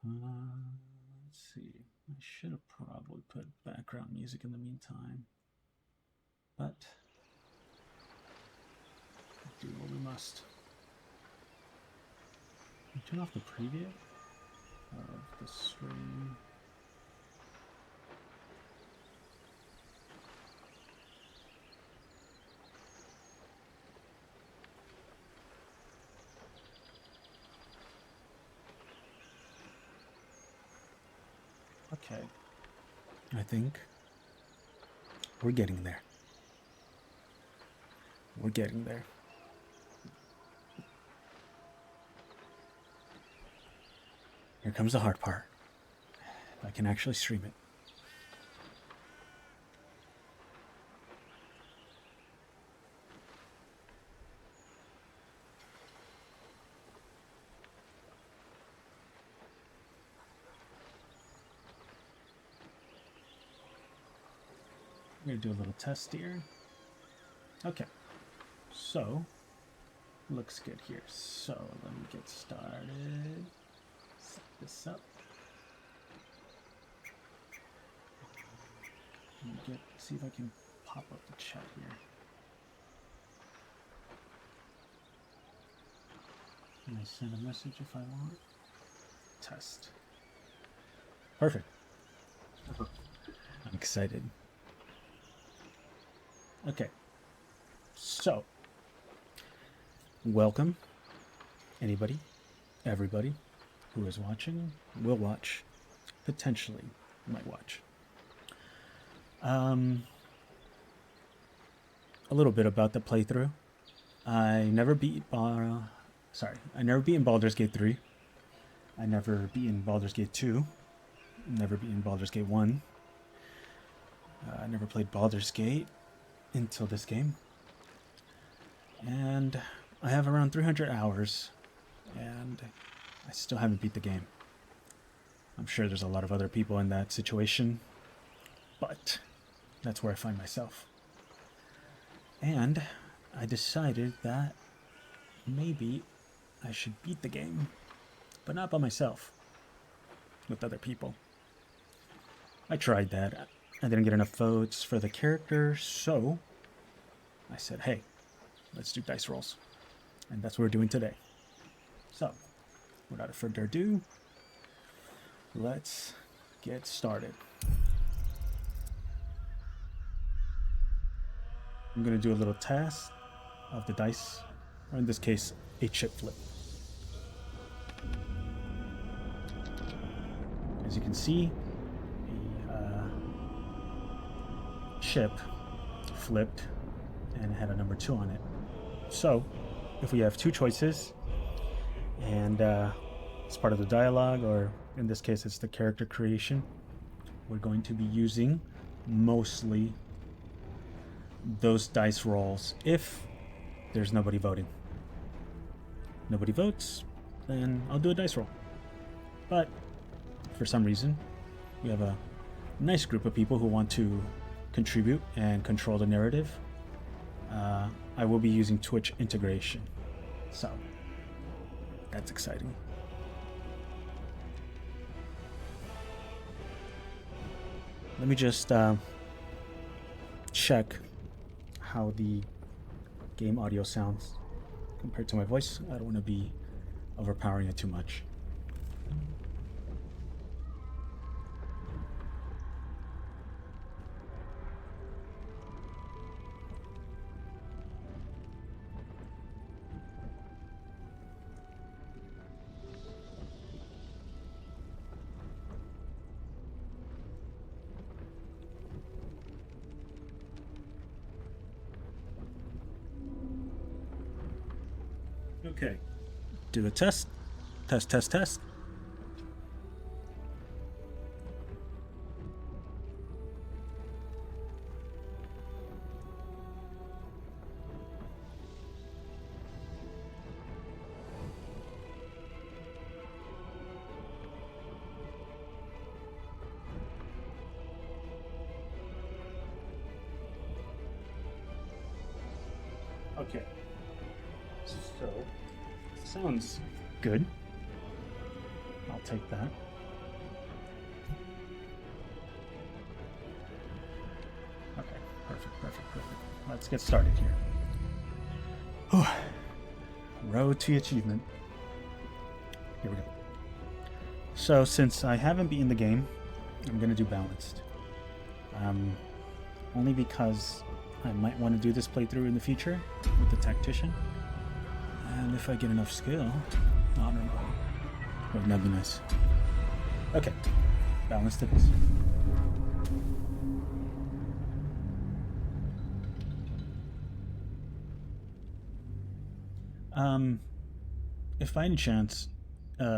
Let's see. I should have probably put background music in the meantime, but do what we must. Turn off the preview of the stream. Okay, I think we're getting there. We're getting there. Here comes the hard part. If I can actually stream it. I'm going to do a little test here. Okay, so looks good here. So let me get started. Set this up. See if I can pop up the chat here. Can I send a message if I want? Test. Perfect. I'm excited. Okay. So, welcome, anybody, everybody who is watching, will watch, potentially might watch. A little bit about the playthrough. I never beat Baldur's Gate 3. I never beaten Baldur's Gate 2. Never beaten Baldur's Gate 1. I never played Baldur's Gate until this game. And I have around 300 hours, and I still haven't beat the game. I'm sure there's a lot of other people in that situation, but that's where I find myself. And I decided that maybe I should beat the game, but not by myself, with other people. I tried that. I didn't get enough votes for the character, so I said, hey, let's do dice rolls. And that's what we're doing today. So, without further ado, let's get started. I'm going to do a little test of the dice, or in this case, a chip flip. As you can see, the chip flipped and it had a number 2 on it. So, if we have 2 choices, and it's part of the dialogue, or in this case it's the character creation, we're going to be using mostly those dice rolls if there's nobody voting. Nobody votes, then I'll do a dice roll. But for some reason, we have a nice group of people who want to contribute and control the narrative. I will be using Twitch integration, so that's exciting. Let me just check how the game audio sounds compared to my voice. I don't want to be overpowering it too much. Okay, do a test. Test. Okay, so sounds good. I'll take that. let's get started here. Whew. Road to achievement. Here we go. So since I haven't beaten the game, I'm going to do balanced. Only because I might want to do this playthrough in the future with the tactician. And if I get enough skill, honor mode. Wouldn't that be nice? Okay, balanced it is. If by any chance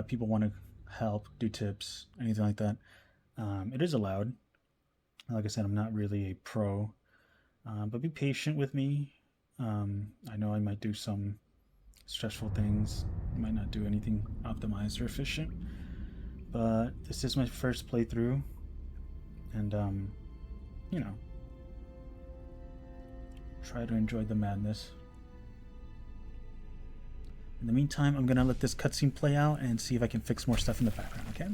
people want to help, do tips, anything like that, it is allowed. Like I said, I'm not really a pro, but be patient with me. I know I might do some stressful things, I might not do anything optimized or efficient, but this is my first playthrough, and you know, try to enjoy the madness. In the meantime, I'm gonna let this cutscene play out and see if I can fix more stuff in the background, okay?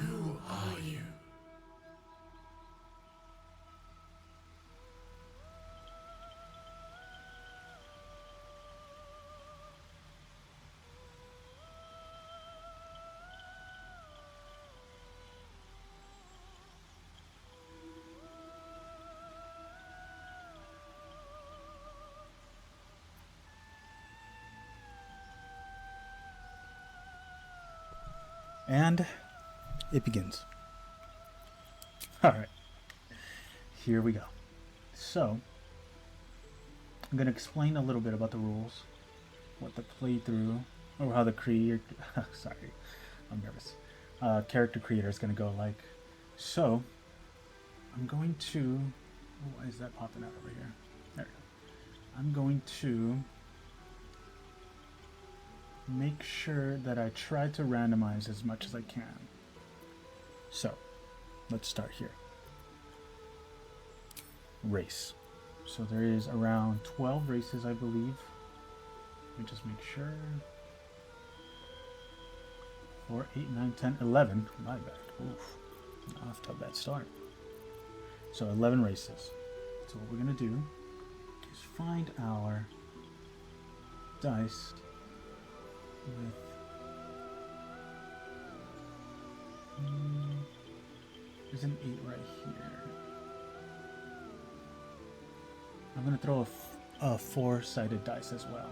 Who are you? And it begins. Alright, here we go. So, I'm going to explain a little bit about the rules, what the playthrough, or how the creator, sorry, I'm nervous, character creator is going to go like. So, I'm going to, oh, why is that popping out over here? There we go. I'm going to make sure that I try to randomize as much as I can. So, let's start here. Race. So there is around 12 races, I believe. Let me just make sure. 4, 8, 9, 10, 11. My bad. Oof. Off to a bad start. So 11 races. So what we're going to do is find our dice with there's an 8 right here. I'm going to throw a 4-sided dice as well,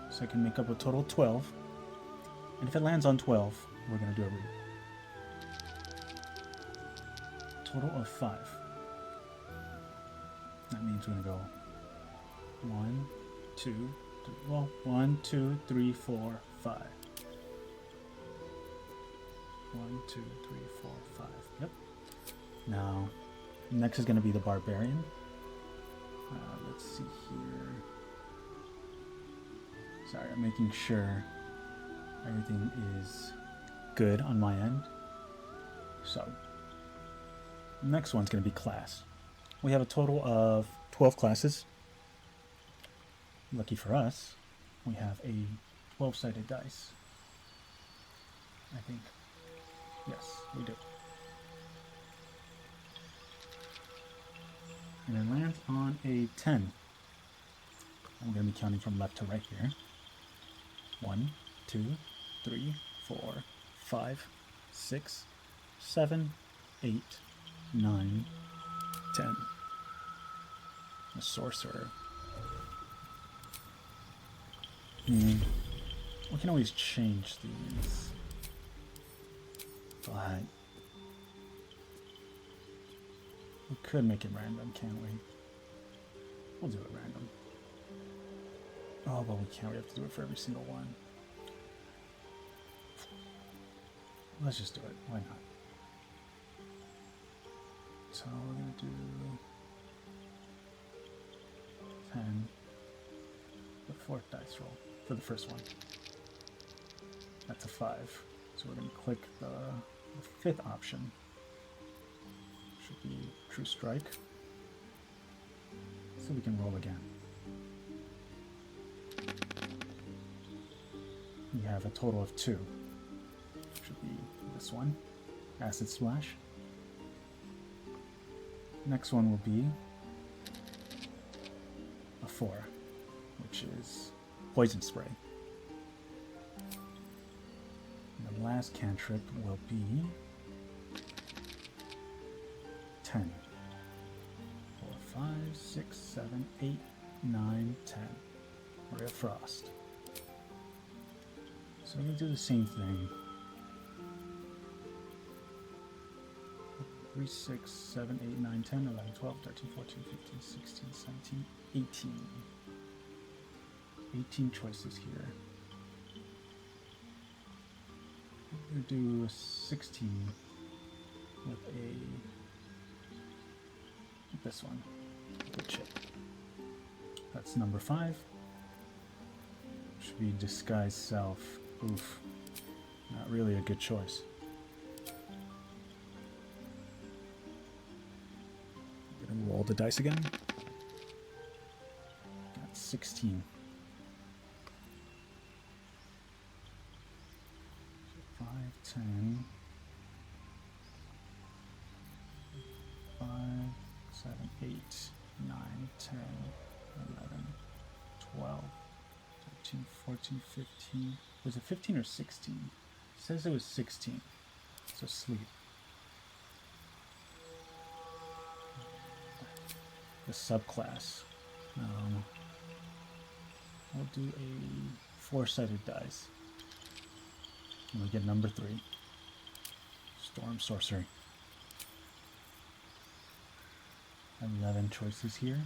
so I can make up a total of 12. And if it lands on 12, we're going to do a read. total of 5. That means we're going to go 1, 2, 3, well, 1, 2, 3, 4, 5. 1, 2, 3, 4, 5. Yep. Now, next is going to be the Barbarian. Let's see here. Sorry, I'm making sure everything is good on my end. So, next one's going to be class. We have a total of 12 classes. Lucky for us, we have a 12-sided dice. I think. Yes, we do. And it lands on a 10. I'm going to be counting from left to right here. 1, 2, 3, 4, 5, 6, 7, 8, 9, 10. The sorcerer. We can always change these. But we could make it random, can't we? We'll do it random. Oh, but we can't. We have to do it for every single one. Let's just do it. Why not? So we're going to do 10. The 4th dice roll for the first one. That's a 5. So we're going to click the 5th option. Should be True Strike. So we can roll again. We have a total of 2. Should be this one. Acid Splash. Next one will be a 4, which is Poison Spray. And the last cantrip will be 10. 4, 5, 6, 7, 8, 9, 10. Ray of Frost. So we're going to do the same thing. 3, 6, 7, 8, 9, 10, 11, 12, 13, 14, 15, 16, 17, 18. 18 choices here. We're going to do 16 with this one, the chip. That's number 5. Should be Disguise Self. Oof. Not really a good choice. Gonna roll the dice again. Got 16. 5, 10. 5, 7, 8, 9, 10, 11, 12, 13, 14, 15. Was it 15 or 16? It says it was 16. So sleep. The subclass. We'll do a 4-sided dice. And we get number 3. Storm Sorcery. 11 choices here.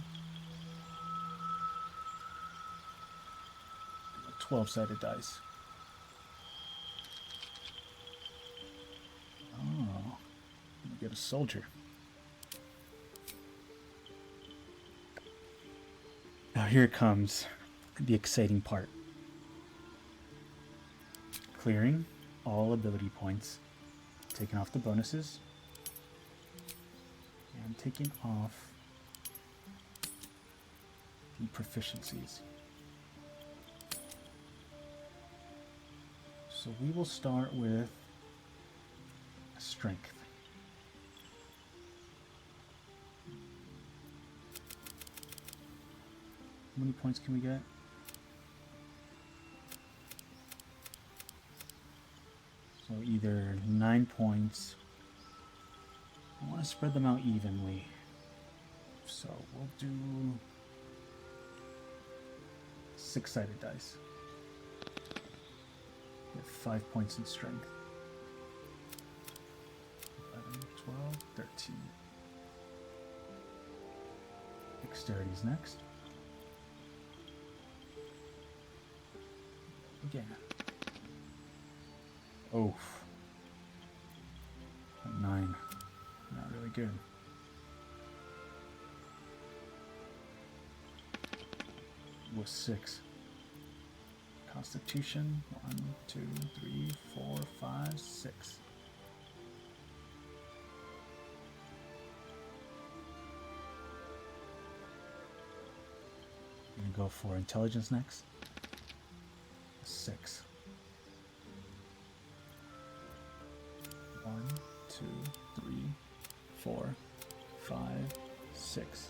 12-sided dice. Oh, we get a soldier. Now here comes the exciting part. Clearing all ability points, taking off the bonuses, and taking off the proficiencies. So we will start with strength. How many points can we get? So either 9 points. I want to spread them out evenly. So we'll do 6-sided dice. Get 5 points in strength. 11, 12, 13. Dexterity's next. Again. Oh. 9. Not really good. Was 6. Constitution. 1, 2, 3, 4, 5, 6. I'm gonna go for intelligence next. 6. 1, 2, 3, 4, 5, 6.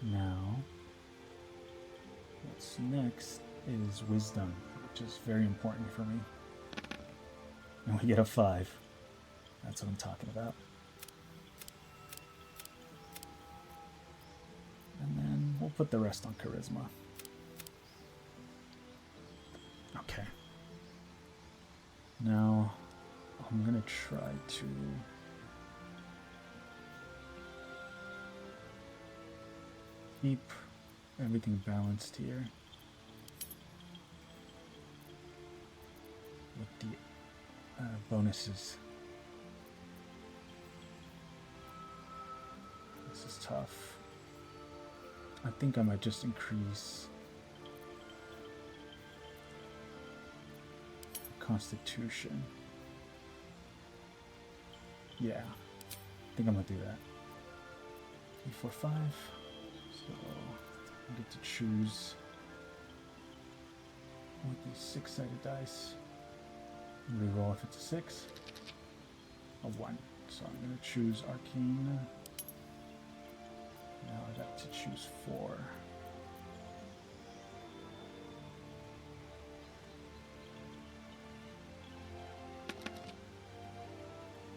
Now, what's next is wisdom, which is very important for me. And we get a 5. That's what I'm talking about. And then we'll put the rest on charisma. Okay. Now, I'm going to try to keep everything balanced here with the bonuses. This is tough. I think I might just increase Constitution. Yeah, I think I'm gonna do that. 3, 4, 5. So I get to choose one of these 6-sided dice. Reroll if it's a 6. A 1. So I'm gonna choose Arcane. Now I got to choose 4.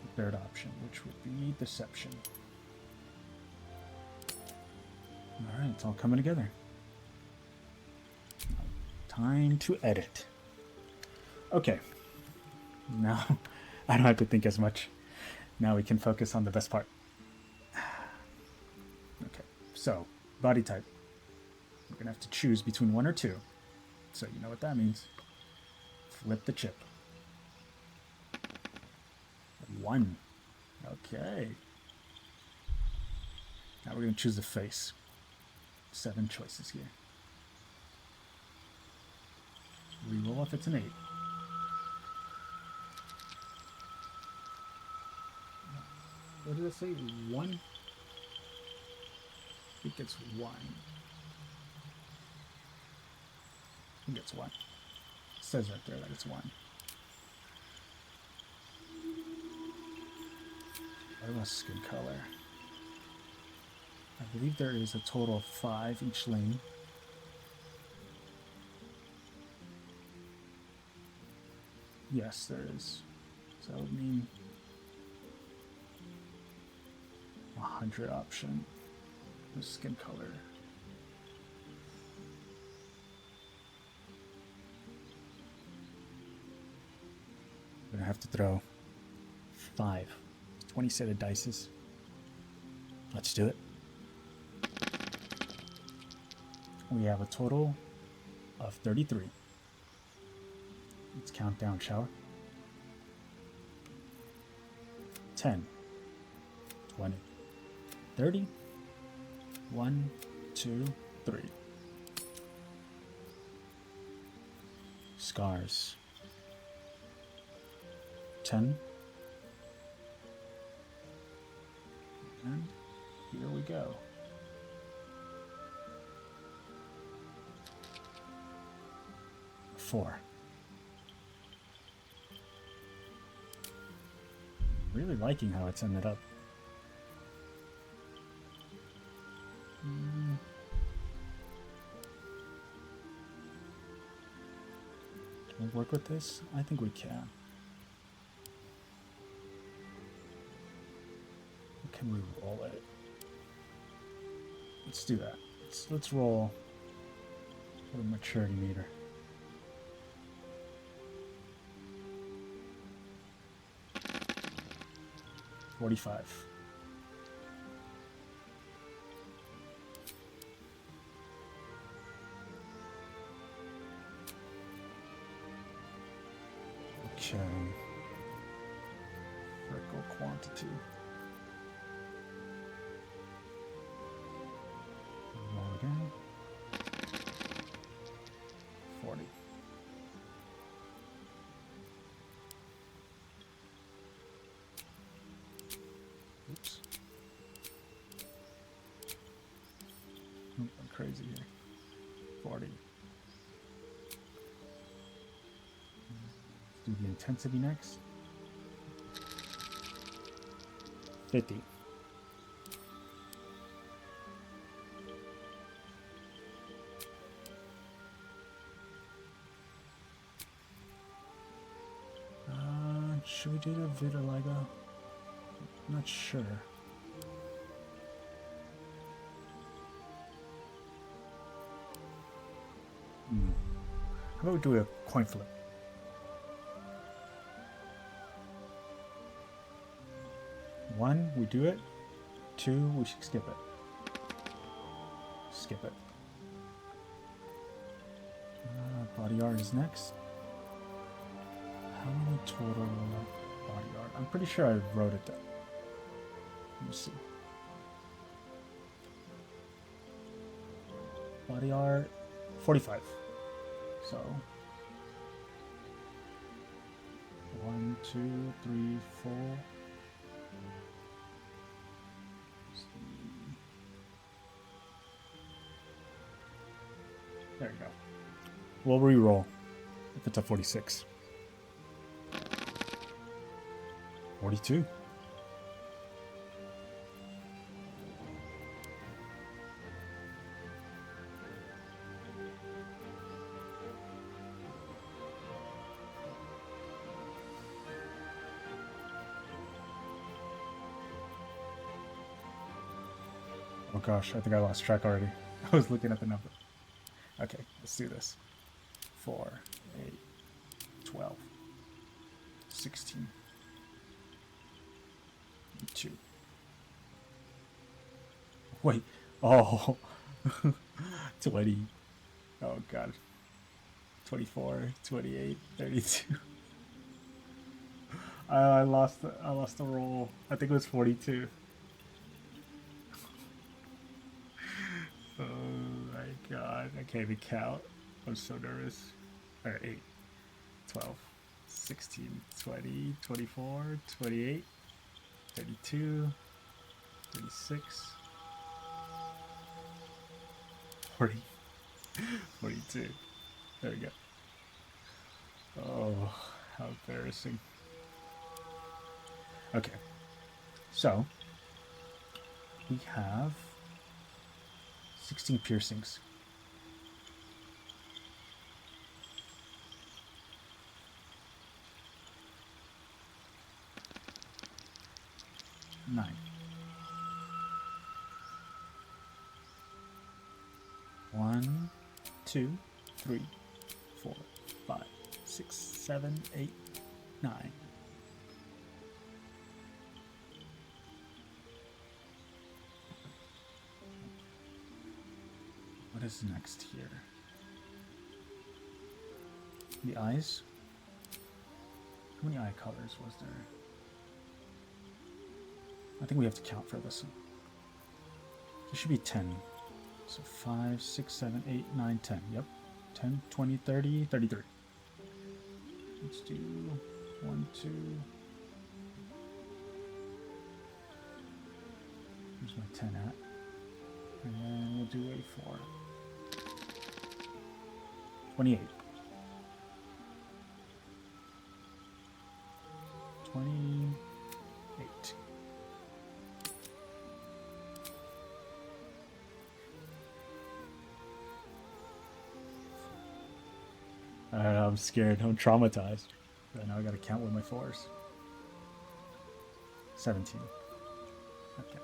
The third option, which would be Deception. Alright, it's all coming together. Time to edit. Okay. Now I don't have to think as much. Now we can focus on the best part. Okay, so body type. We're gonna have to choose between 1 or 2. So you know what that means. Flip the chip. 1. Okay. Now we're gonna choose the face. 7 choices here. Reroll if it's an 8. What did it say? 1? I think it's 1. I think it's 1. It says right there that it's 1. What was skin color? I believe there is a total of 5 each lane. Yes, there is. So that would mean 100 option for skin color. I'm gonna have to throw 5 20-sided dices. Let's do it. We have a total of 33. Let's count down, shall we? 10, 20, 30. 1, 2, 3. Scars. 10. And here we go. 4. Really liking how it's ended up. Can we work with this? I think we can. Can we roll it? Let's do that. Let's roll for the maturity meter. 45. Okay. Vertical quantity. Roll again. 40. Oops. I'm crazy here. 40. Let's do the intensity next. 50. Should we do the vitiligo? I'm not sure. How about we do a coin flip? One, we do it. Two, we should skip it. Skip it. Body art is next. How many total body art? I'm pretty sure I wrote it down. Let me see. Body art, 45. So 1, 2, 3, 4. There you go. We'll re-roll if it's a 46. 42. Oh gosh, I think I lost track already. I was looking at the number. Okay, let's do this. 4, 8, 12, 16, 2. Wait, oh, 20. Oh god. 24, 28, 32. I lost the roll. I think it was 42. Oh my god, I can't even count. I'm so nervous. Alright, 8, 12, 16, 20, 24, 28, 32, 36, 40, 42. There we go. Oh, how embarrassing. Okay, so we have 16 piercings. Nine. 1, 2, 3, 4, 5, 6, 7, 8, 9. What is next here? The eyes? How many eye colors was there? I think we have to count for this one. There should be 10. So 5, 6, 7, 8, 9, 10. Yep. 10, 20, 30, 33. Let's do 1, 2. Here's my 10 at. And then we'll do a 4. 28. 28. I'm scared. I'm traumatized. But now I gotta count with my 4s. 17. Okay.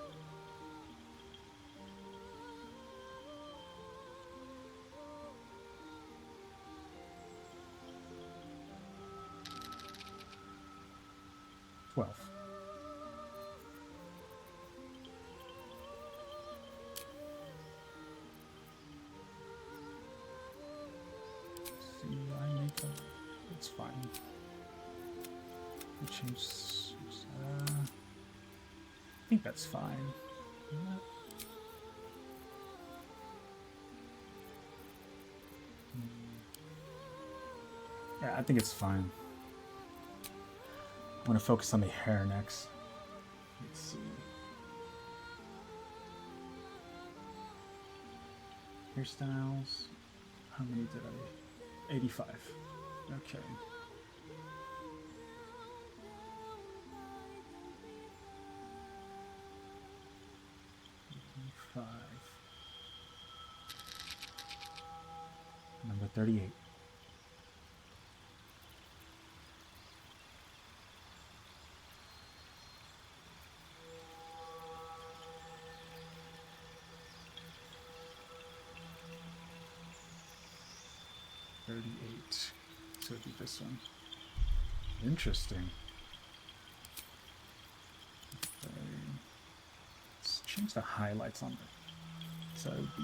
Change. I think that's fine. Yeah, I think it's fine. I want to focus on the hair next. Let's see. Hairstyles. How many did I? 85. Okay. Number 38. So it'd be this one. Interesting. Okay. Let's change the highlights on it. So it would be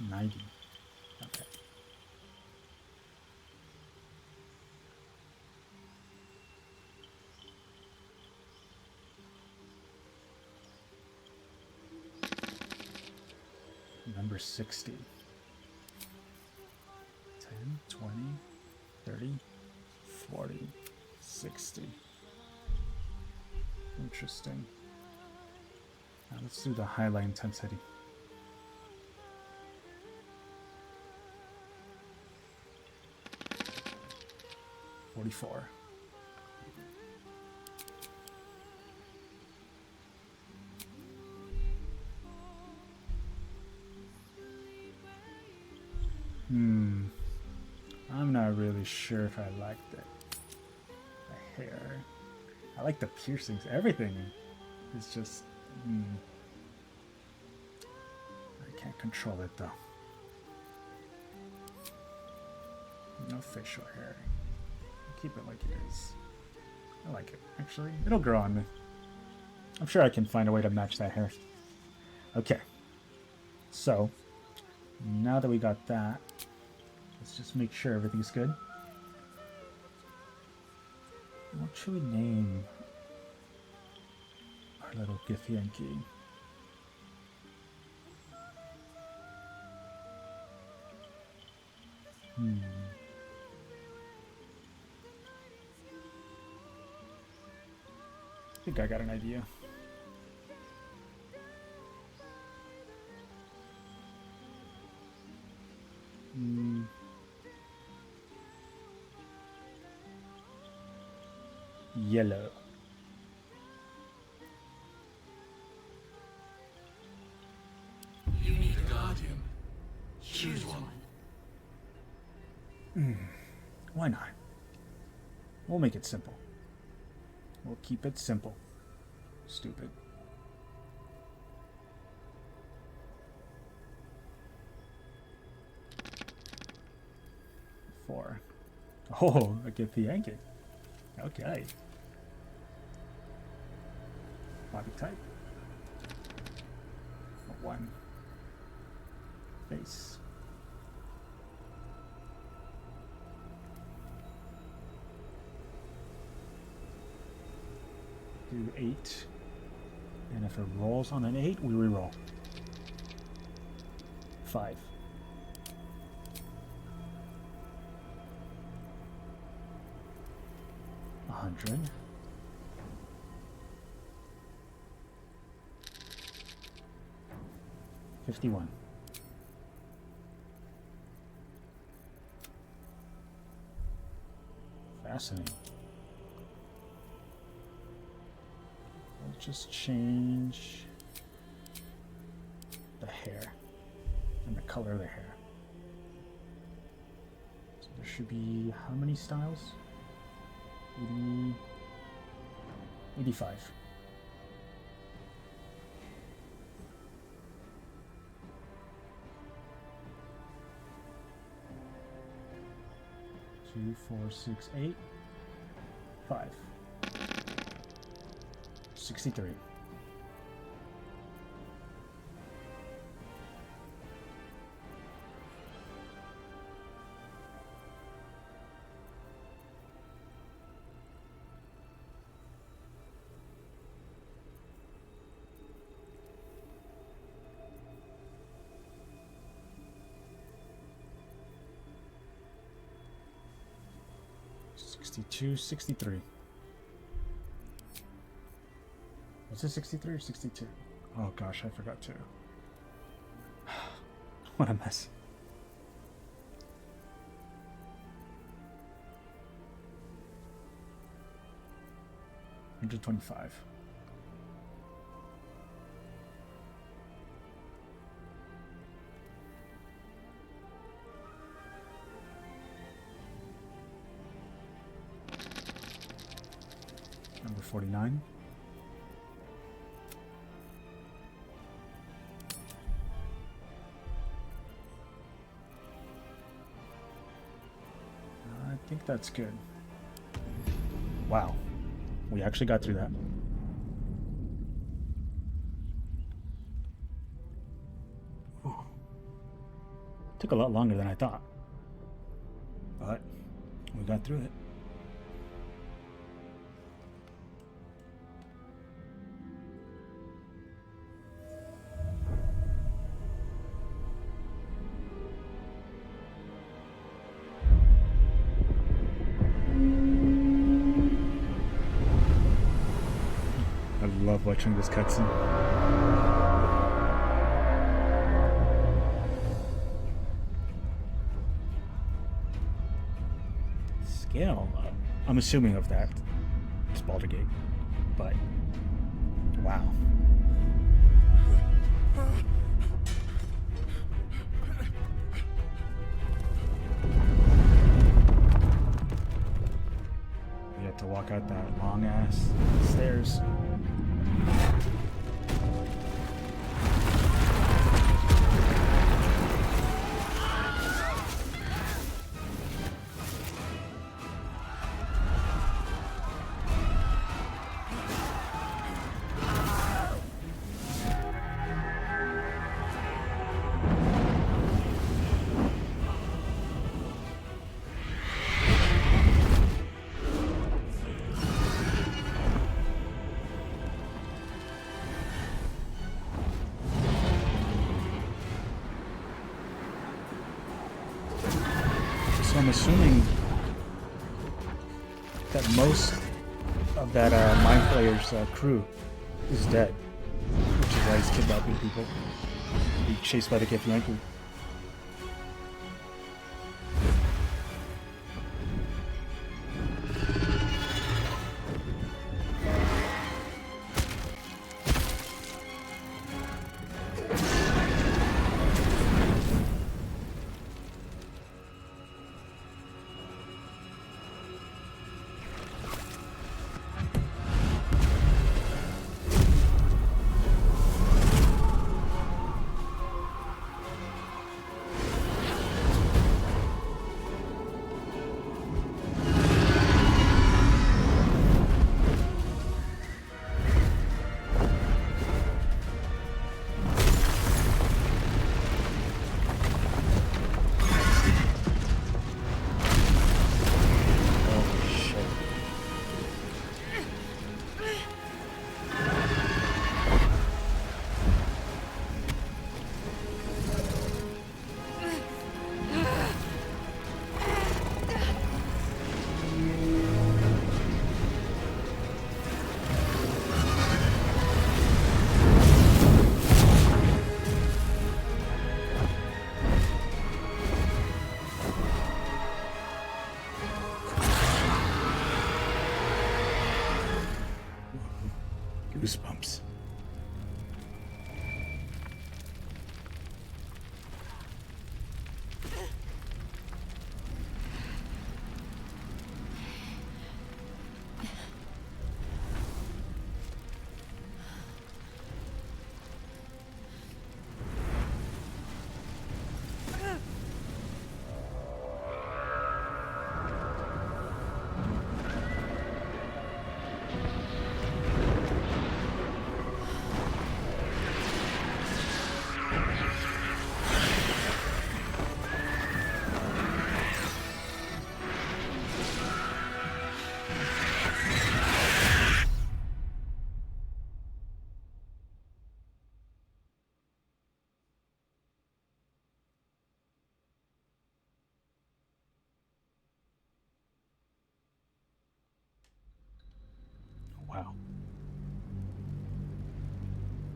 $90. Okay. Number 60. 10, 20, 30, 40, 60. Interesting. Now let's do the highlight intensity. $44. I'm not really sure if I like the hair. I like the piercings. Everything is just... I can't control it though. No facial hair. Keep it like it is. I like it, actually. It'll grow on me. I'm sure I can find a way to match that hair. Okay. So, now that we got that, let's just make sure everything's good. What should we name our little Githyanki? I think I got an idea. Yellow. You need a guardian. Choose one. Why not? We'll make it simple. We'll keep it simple. Stupid. Four. Oh, I get the Yankee. Okay. Body type. 1. Face. Do 8. And if it rolls on an 8, we reroll. 5. $100. $51. Fascinating. We'll just change the hair and the color of the hair. So there should be how many styles? 80, 85. Two, 4, 6, 8, 5. 63. 62, 63. Was it 63 or 62? Oh gosh, I forgot to. What a mess. $125. Number 49. I think that's good. Wow. We actually got through that. Ooh. Took a lot longer than I thought. But we got through it. I love watching this cutscene. Scale, I'm assuming of that. It's Baldurs Gate, but wow. We have to walk out that long ass stairs. So I'm assuming that most of that Mind Flayer's crew is dead, which is why he's kidnapping people. Being chased by the Githyanki. Goosebumps.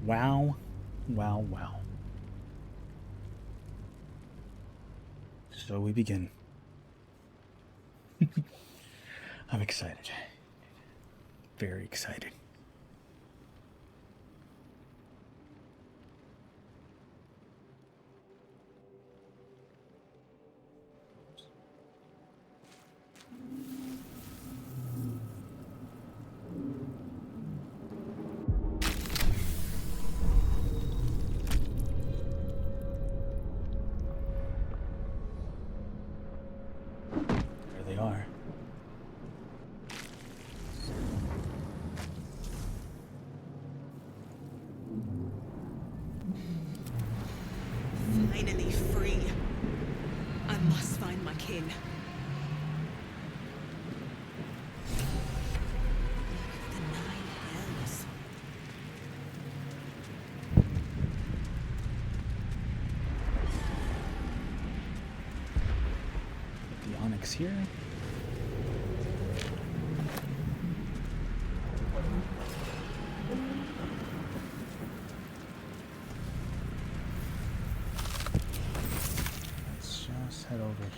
Wow. Wow, wow. So we begin. I'm excited. Very excited. There they are. Finally free. I must find my kin. The 9 hells. The onyx here. Let's just head over here.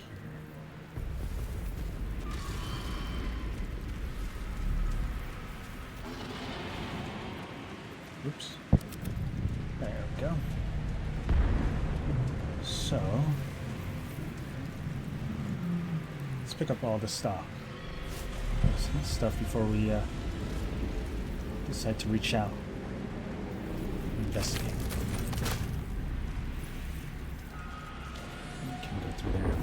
Oops. There we go. So, let's pick up all the stuff before we decide to reach out and investigate. Can we go through there?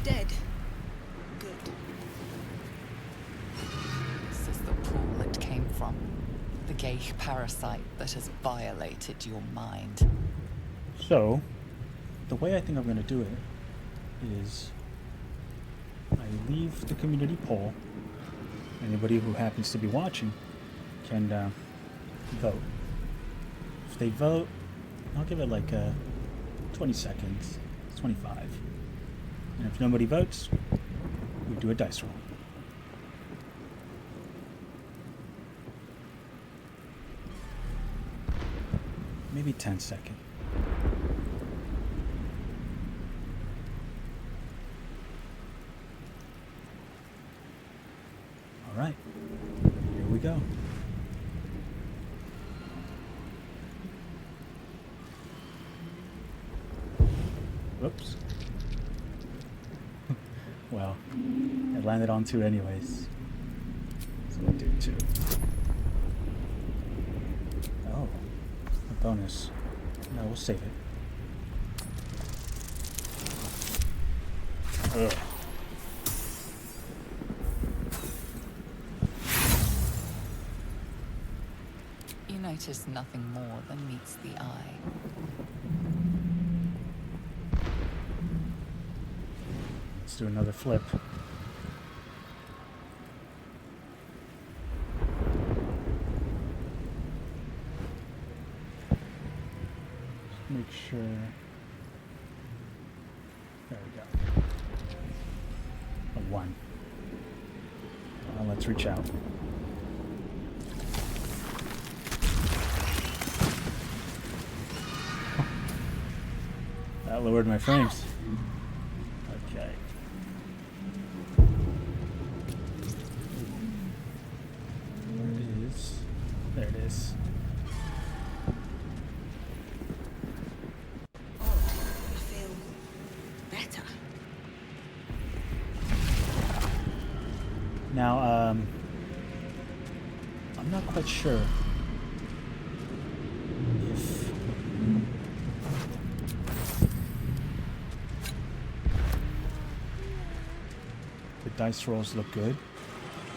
Dead. Good. This is the pool it came from. The gay parasite that has violated your mind. So, the way I think I'm going to do it is I leave the community poll. Anybody who happens to be watching can vote. If they vote, I'll give it like 20 seconds, 25. And if nobody votes, we do a dice roll. Maybe 10 seconds. All right, here we go. Whoops. Well, it landed on 2 anyways. So we'll do 2. Oh, a bonus. No, we'll save it. Ugh. You notice nothing more than meets the eye. Let's do another flip. Just make sure. There we go. A 1. Well, let's reach out. That lowered my frames. Okay. Where it is? There it is. I feel better. Now, I'm not quite sure if the dice rolls look good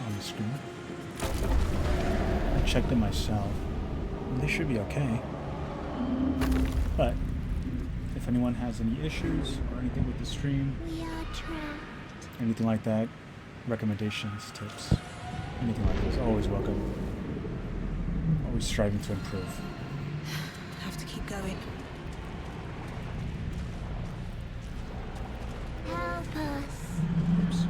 on the screen. I checked it myself, and they should be okay. But if anyone has any issues or anything with the stream, We are trapped. anything like that, recommendations, tips, anything like this, always welcome. Always striving to improve. Have to keep going. Help us. Oops.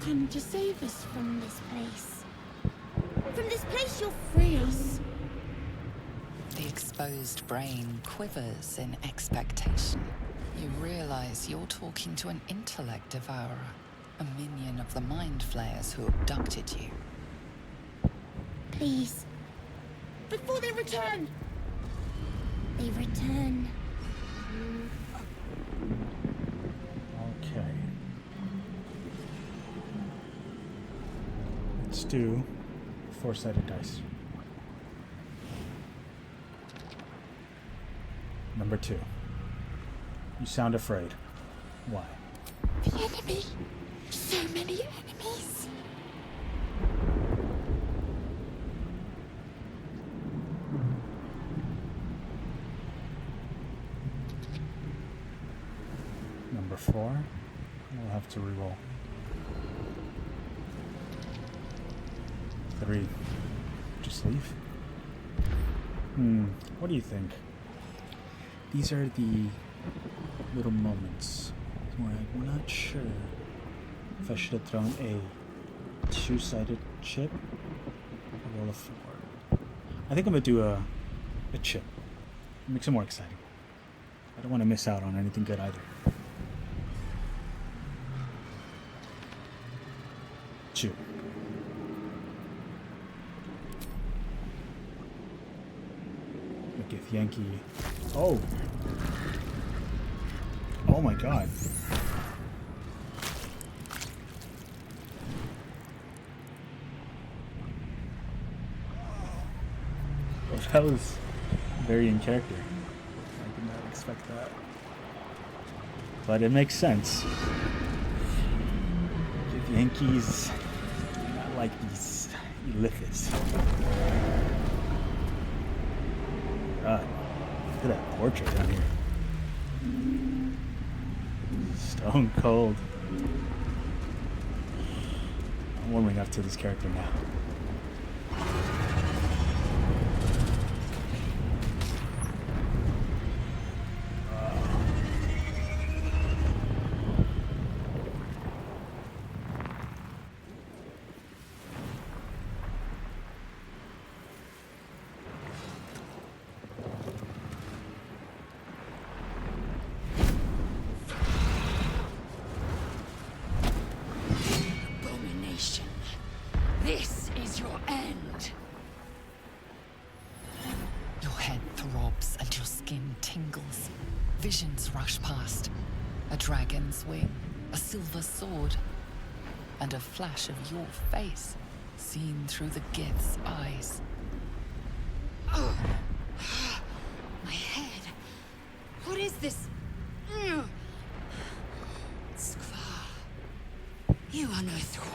come to save us from this place. From this place you'll free us. The exposed brain quivers in expectation. You realize you're talking to an intellect devourer, a minion of the mind flayers who abducted you. Please. Before they return! They return. Okay. Let's do 4-sided dice. Number 2. You sound afraid. Why? The enemy. So many enemies. Number 4. We'll have to reroll. 3. Just leave? What do you think? These are the little moments where I'm not sure if I should have thrown a 2-sided chip or roll a 4. I think I'm gonna do a chip. Makes it more exciting. I don't want to miss out on anything good either. 2. Give Yankee. Oh! Oh my god. Well, that was very in character. I did not expect that. But it makes sense. Give Yankees not like these Elithis. God, look at that portrait down here. Stone cold. I'm warming up to this character now. This is your end. Your head throbs and your skin tingles. Visions rush past. A dragon's wing, a silver sword, and a flash of your face seen through the Gith's eyes. Oh. My head. What is this? Skvar. You are no thrall.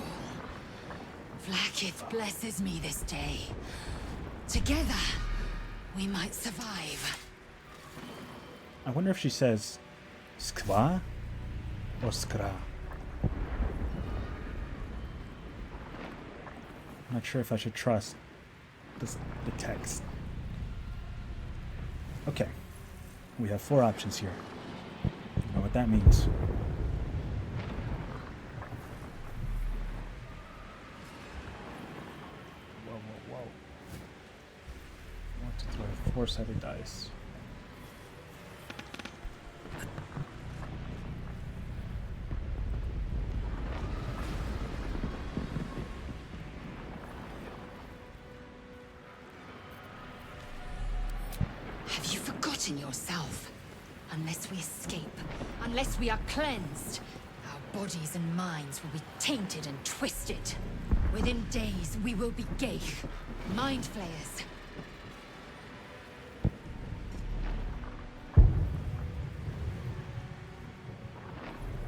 Vlaakith blesses me this day. Together, we might survive. I wonder if she says skva or skra. I'm not sure if I should trust the text. Okay, we have 4 options here. You know what that means. Whoa. I want to throw 4-sided dice. Have you forgotten yourself? Unless we escape, unless we are cleansed, our bodies and minds will be tainted and twisted. Within days, we will be Geich, mind flayers.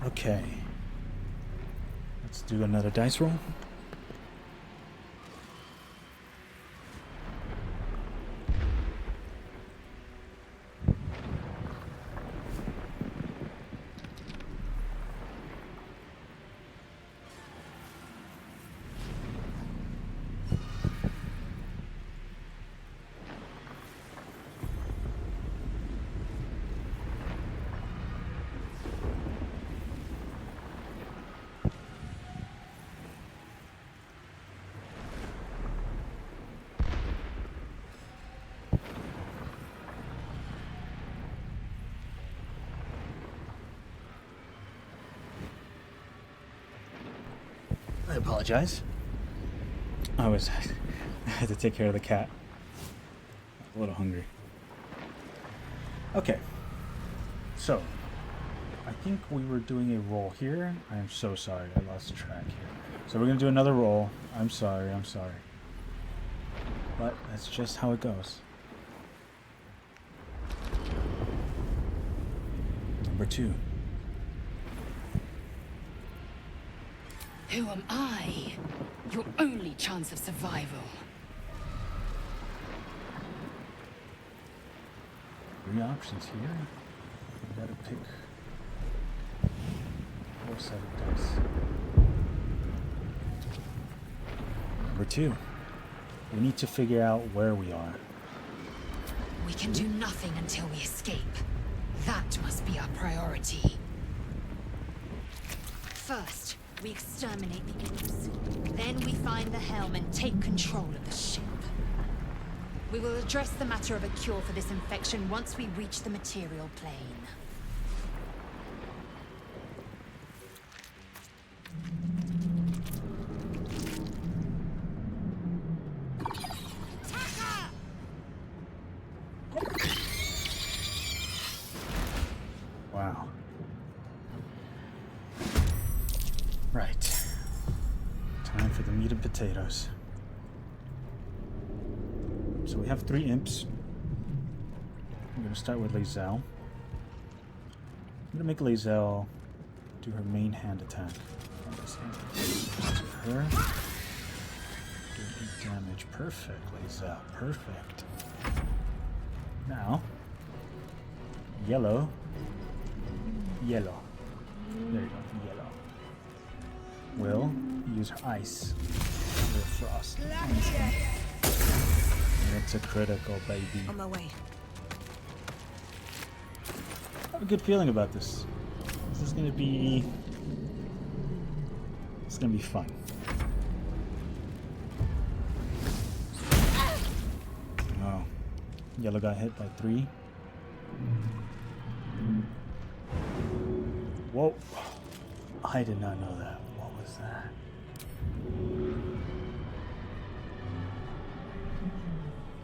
Okay. Let's do another dice roll. I apologize. I had to take care of the cat. A little hungry. Okay. So, I think we were doing a roll here. I am so sorry. I lost track here. So we're going to do another roll. I'm sorry. But that's just how it goes. Number 2. Who am I? Your only chance of survival. 3 options here. You gotta pick 4 sided dice. Number 2. We need to figure out where we are. We can do nothing until we escape. That must be our priority. First, we exterminate the imps. Then we find the helm and take control of the ship. We will address the matter of a cure for this infection once we reach the material plane. Wow. Right. Time for the meat and potatoes. So we have 3 imps. I'm going to start with Lae'zel. I'm going to make Lae'zel do her main hand attack. On this hand. To her. Do 8 damage. Perfect, Lae'zel. Perfect. Now, yellow. There you go. Yellow. Will use her ice. Her frost. And it's a critical, baby. On my way. I have a good feeling about this. This is gonna be... It's gonna be fun. Oh. Yellow got hit by 3. Whoa. I did not know that. What was that?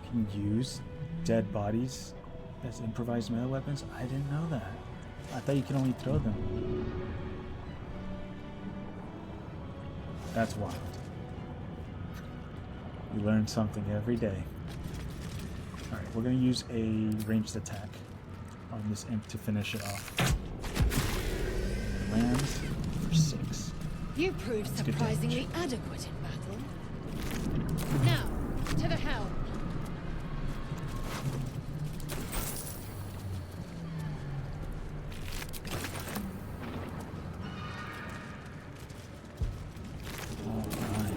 You can use dead bodies as improvised melee weapons? I didn't know that. I thought you could only throw them. That's wild. You learn something every day. Alright, we're going to use a ranged attack on this imp to finish it off. Lands for 6. You proved That's good surprisingly adequate in battle. Now, to the helm. Alright.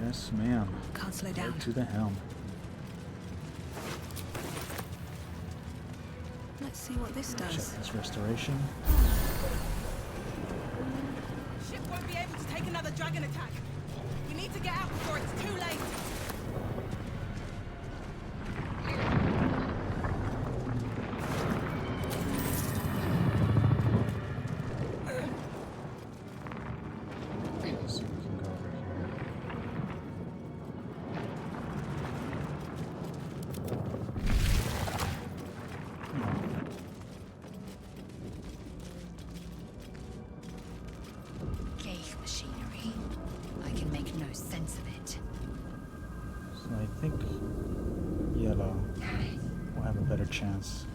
Yes, ma'am. Can't slow down. To the helm. Let's see what this Check does. this restoration. Ship won't be able to take another dragon attack. We need to get out before it's too late. So we can go over here. Gate machinery. I can make no sense of it. So I think yellow will have a better chance.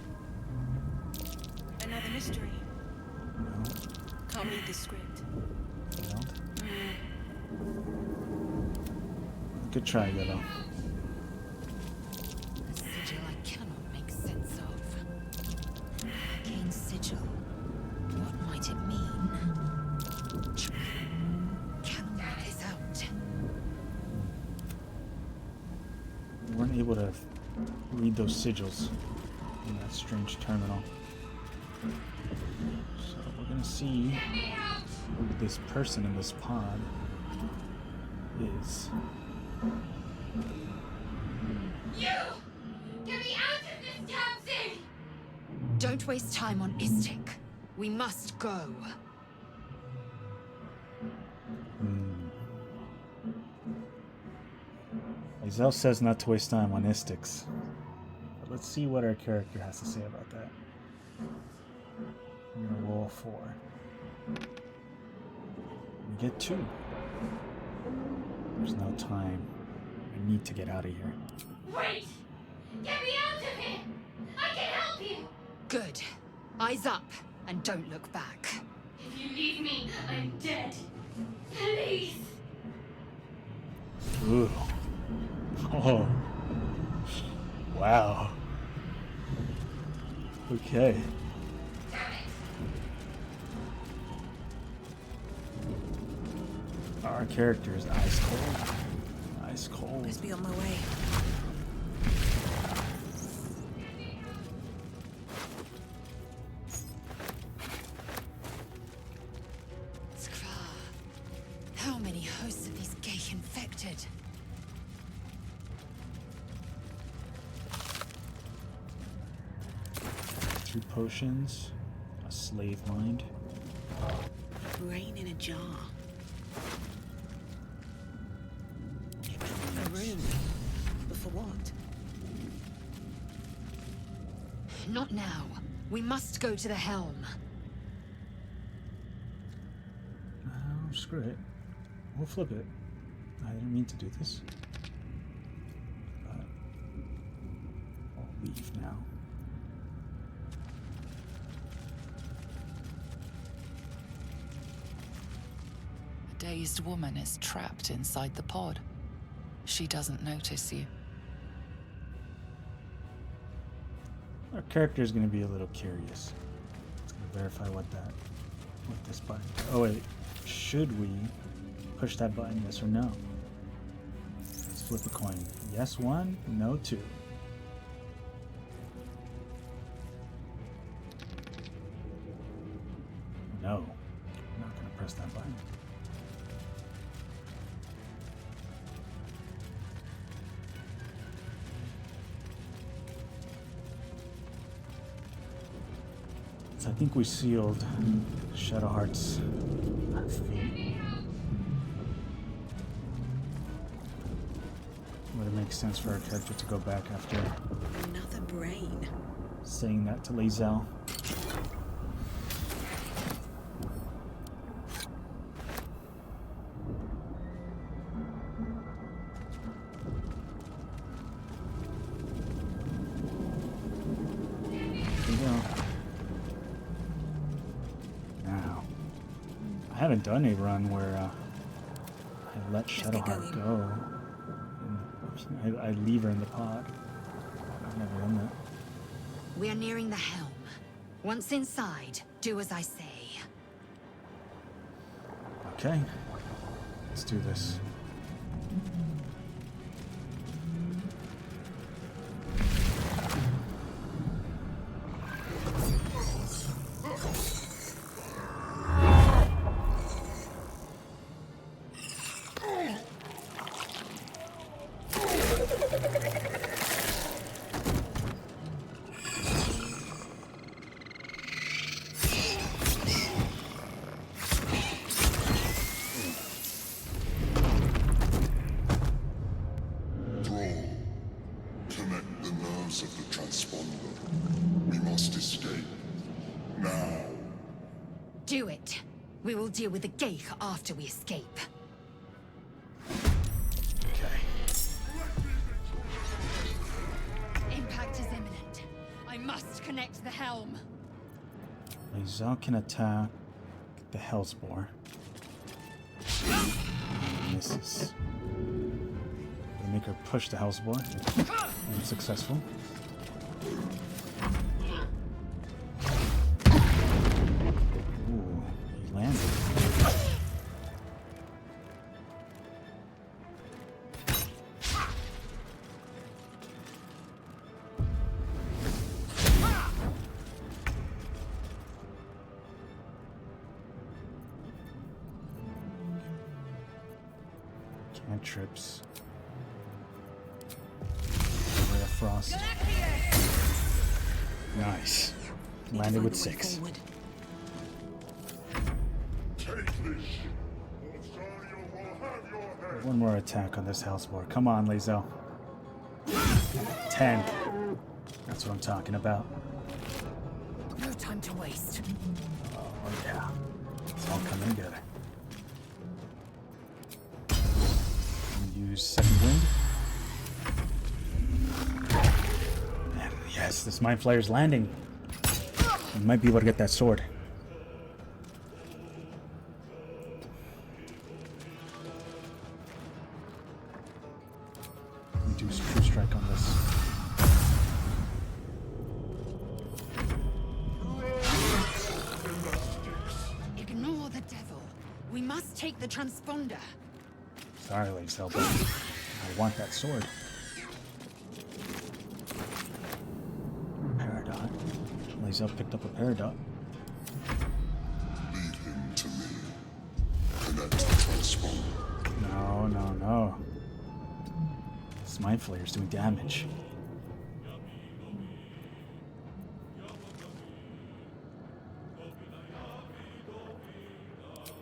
Another mystery. No, Can't read the script. failed. Good try, yellow. A sigil I cannot make sense of. Arcane sigil. What might it mean? Cannot make this out. We weren't able to read those sigils in that strange terminal. So we're gonna see who this person in this pod is. You! Get me out of this damn thing! Don't waste time on Istik. We must go. Zell says not to waste time on Istics. But let's see what our character has to say about that. I'm gonna roll 4. We get 2. There's no time. I need to get out of here. Wait! Get me out of here! I can help you! Good. Eyes up, and don't look back. If you leave me, I'm dead. Please! Ooh. Oh. Wow. Okay. Our character is ice cold. Ice cold. Let's be on my way. Skra. How many hosts of these gay infected? 2 potions. A slave mind. Brain in a jar. A room. But for what? Not now. We must go to the helm. Oh, screw it. We'll flip it. I didn't mean to do this. But I'll leave now. A dazed woman is trapped inside the pod. She doesn't notice you. Our character is going to be a little curious. It's going to verify what this button. Oh wait, should we push that button? Yes or no? Let's flip a coin. Yes 1, no 2. No, I'm not going to press that button. I think we sealed Shadowheart's fate. Would it make sense for our character to go back after Another brain. saying that to Lae'zel? I haven't done a run where I let Shadowheart go. And I leave her in the pod. I've never done that. We are nearing the helm. Once inside, do as I say. Okay, let's do this. Do it. We will deal with the Geich after we escape. Okay. Impact is imminent. I must connect the helm. Lae'zel can attack the Hellspore. Misses. They make her push the Hellspore. I'm successful. Ooh, he landed. Cantrips. Ray of Frost. Nice. Landed with 6. One more attack on this Hellspore. Come on, Lae'zel. 10. That's what I'm talking about. No time to waste. Oh yeah. It's all coming together. Use second wind. And yes, this mind flayer's landing. We might be able to get that sword. Reduce true strike on this. Ignore the devil. We must take the transponder. Sorry, Lady but I want that sword. Peridot. Lazel picked up a Peridot. Lead him to me. Connect the transponder. No, no, no. This mind flayer's doing damage.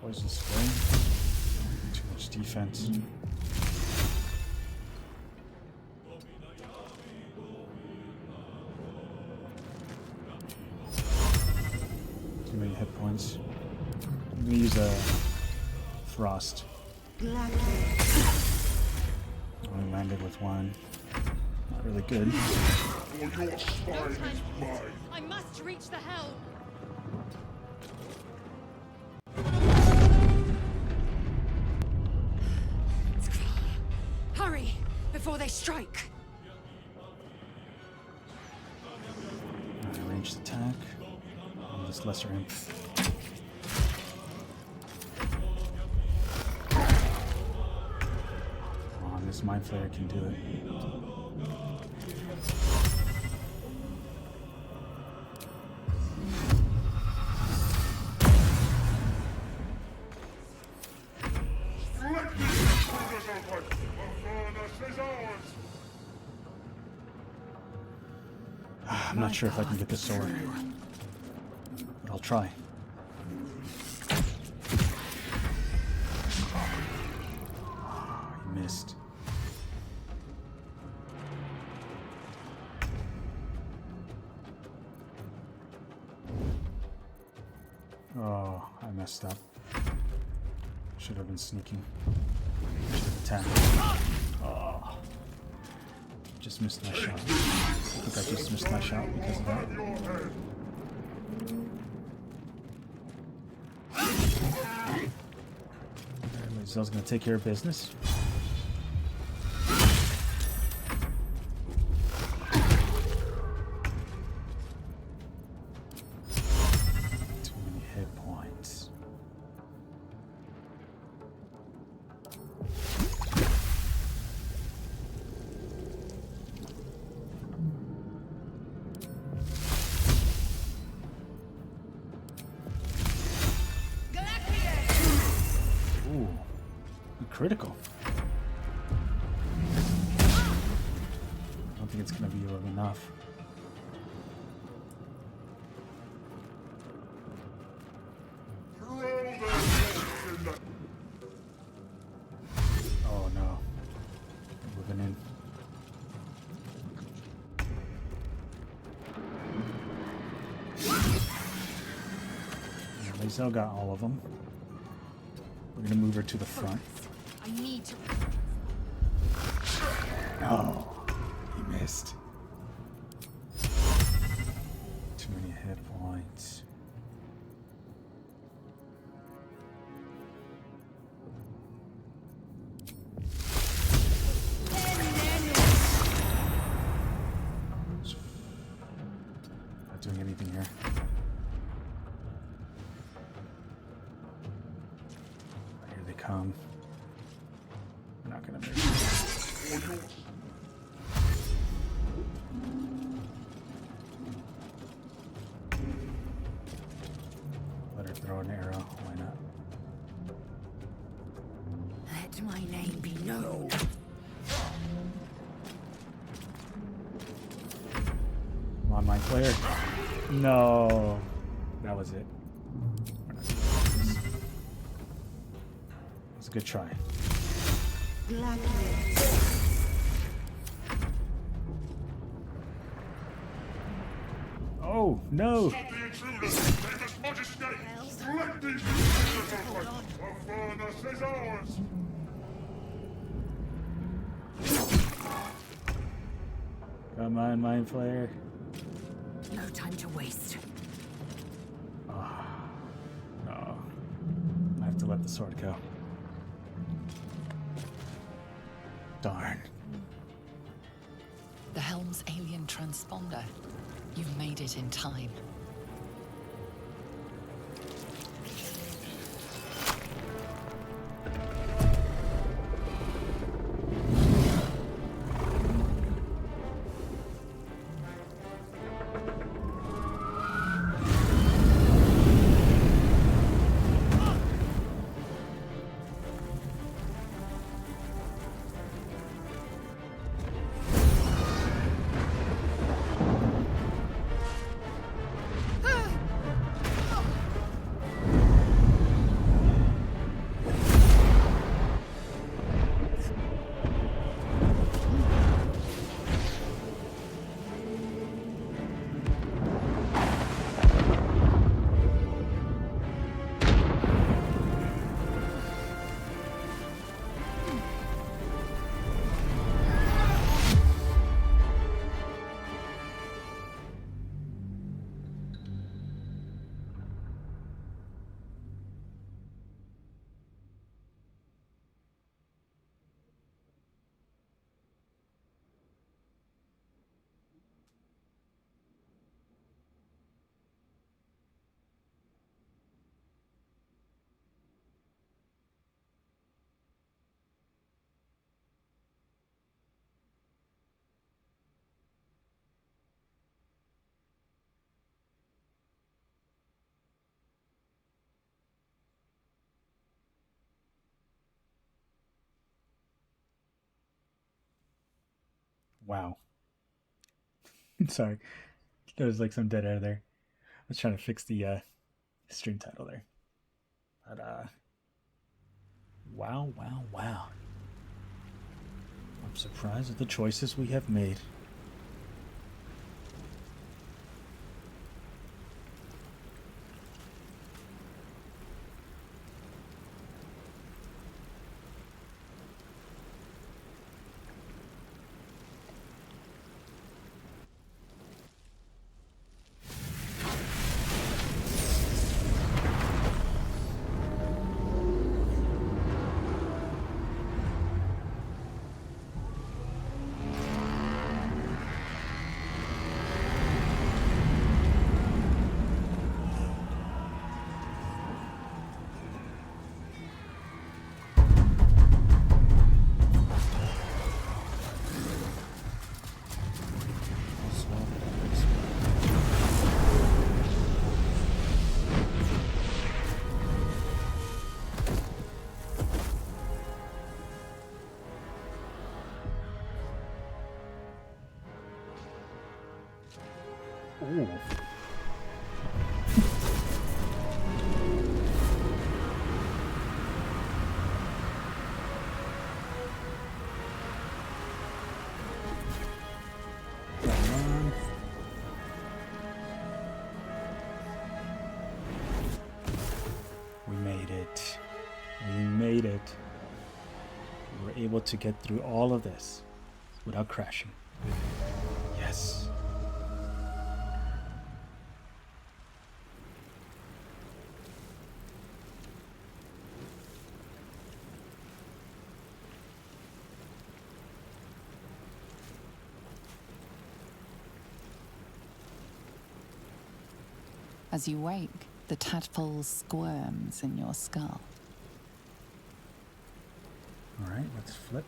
Poison spray. Too much defense. Too many hit points. I'm gonna use a frost. Only landed with one. Not really good. For your spine is mine. I must reach the helm. Hurry before they strike. Ranged attack. On this lesser imp. Oh, this mind flayer can do it. I'm not sure if I can get the sword, but I'll try. He missed. Oh, I messed up. Should have been sneaking. Should have attacked. Oh. Just missed my shot. I think I just missed my shot because of that. Lazel's gonna take care of business. Too many hit points. Ooh, critical. I don't think it's gonna be enough. Oh no. Moving in. Lazel got all of them. We're gonna move her to the front. I need to. No, he missed. Too many hit points. Not doing anything here. Here they come. We're not gonna make it. Let her throw an arrow. Why not? Let my name be known. Come on, my player. No. That was it. We're not gonna do this. It's a good try. Oh, no! Stop the intruders! Take His Majesty! Strike these intruders open! The furnace is ours! Come on, Mind Flayer. No time to waste. No. I have to let the sword go. Darn. The helm's alien transponder. You've made it in time. Wow. Sorry. There was like some dead air there. I was trying to fix the stream title there. But wow, wow, wow. I'm surprised at the choices we have made. Ooh. Come on. We made it. We made it. We were able to get through all of this without crashing. Yes. As you wake, the tadpole squirms in your skull. All right, let's flip.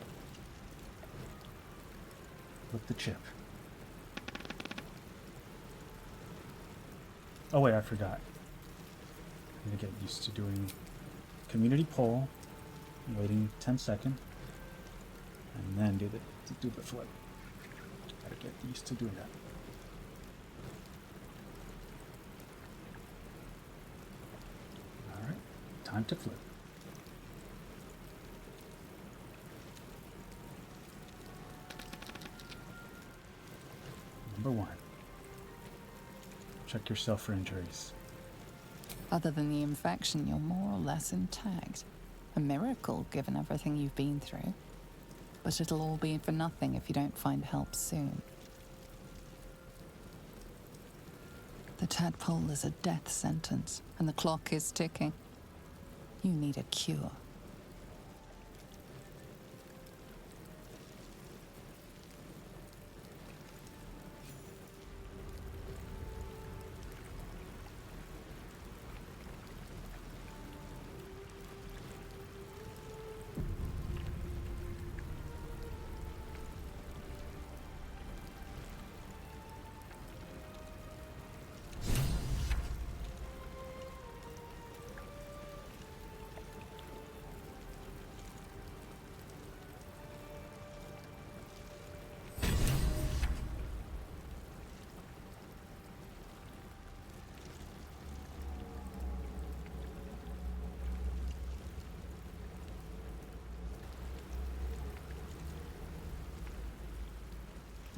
Flip the chip. Oh wait, I forgot. I'm gonna get used to doing community poll, waiting 10 seconds, and then do the flip. Gotta get used to doing that. All right, time to flip. Number 1. Check yourself for injuries. Other than the infection, you're more or less intact. A miracle, given everything you've been through. But it'll all be for nothing if you don't find help soon. The tadpole is a death sentence, and the clock is ticking. You need a cure.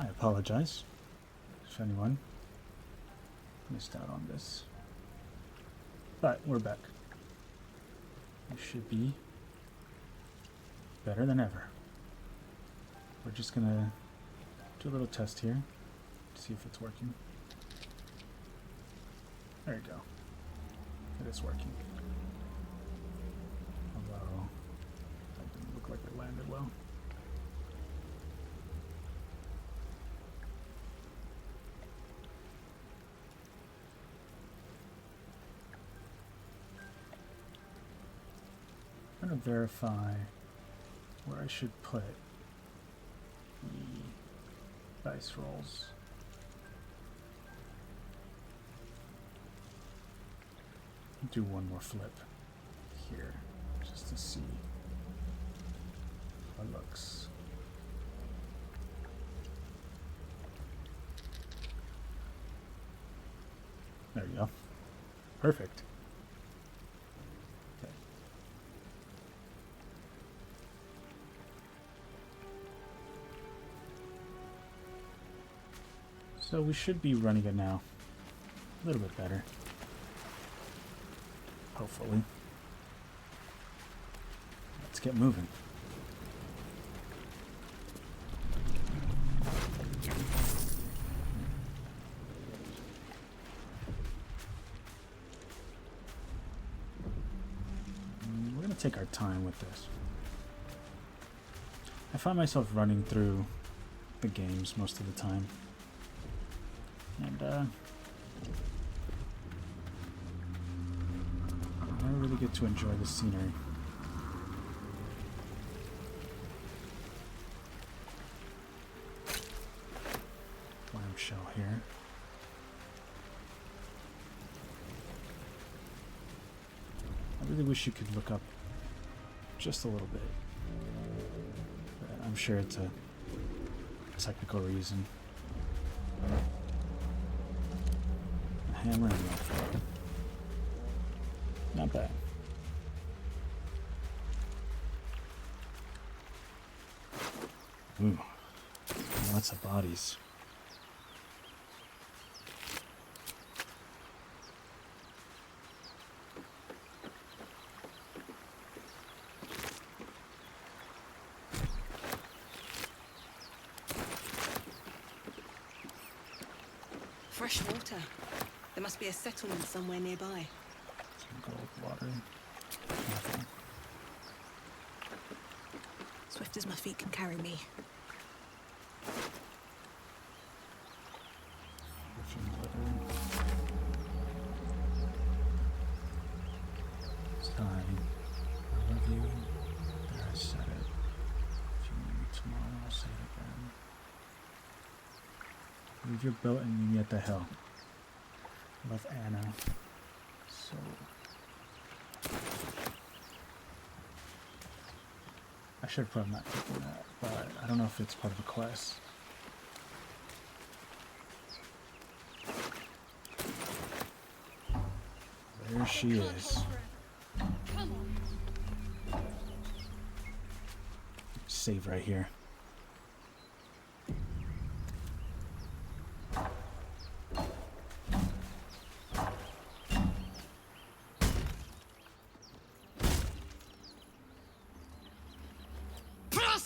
I apologize if anyone missed out on this. But we're back. We should be better than ever. We're just gonna do a little test here, see if it's working. There you go. It is working. Although, that didn't look like it landed well. I'm going to verify where I should put the dice rolls. Do one more flip here just to see how it looks. There you go. Perfect. Okay. So we should be running it now. A little bit better. Hopefully. Let's get moving. We're going to take our time with this. I find myself running through the games most of the time. And, I really get to enjoy the scenery. Clamshell here. I really wish you could look up just a little bit. But I'm sure it's a technical reason. A hammer and a knife. Not bad. Ooh, lots of bodies. Fresh water. There must be a settlement somewhere nearby. Some gold water. Nothing. Swift as my feet can carry me. Griffin letter. Sign. I love you. There, I said it. If you need me tomorrow, I'll say it again. Leave your boat and meet me at the hill. Love, Anna. So... I should have probably not taken that, but I don't know if it's part of a quest. There she is. Save right here.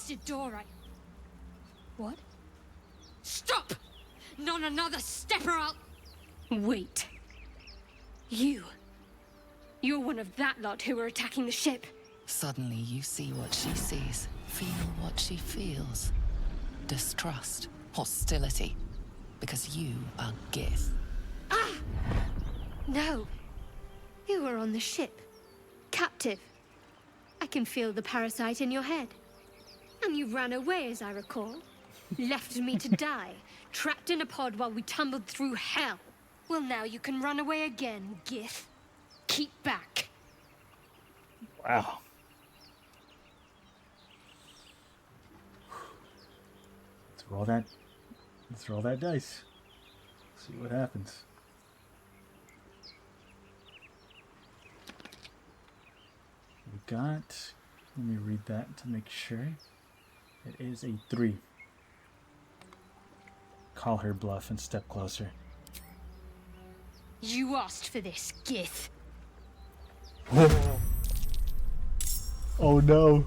Blasted door, What? Stop! Not another step or I'll... Wait. You're one of that lot who are attacking the ship. Suddenly you see what she sees, feel what she feels. Distrust, hostility, because you are Gith. Ah! No. You were on the ship. Captive. I can feel the parasite in your head. And you ran away, as I recall. Left me to die, trapped in a pod while we tumbled through hell. Well, now you can run away again, Gith. Keep back. Wow. Let's roll that dice. See what happens. We got, let me read that to make sure. It is a 3. Call her bluff and step closer. You asked for this, Gith. Oh no.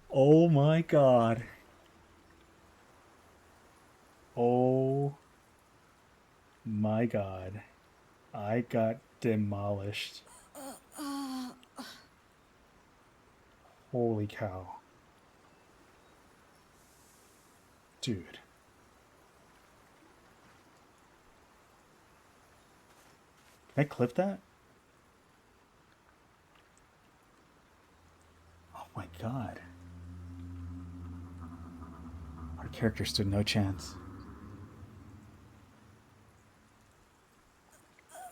Oh my god. Oh my god. I got demolished. Holy cow. Dude. Can I clip that? Oh my god. Our character stood no chance.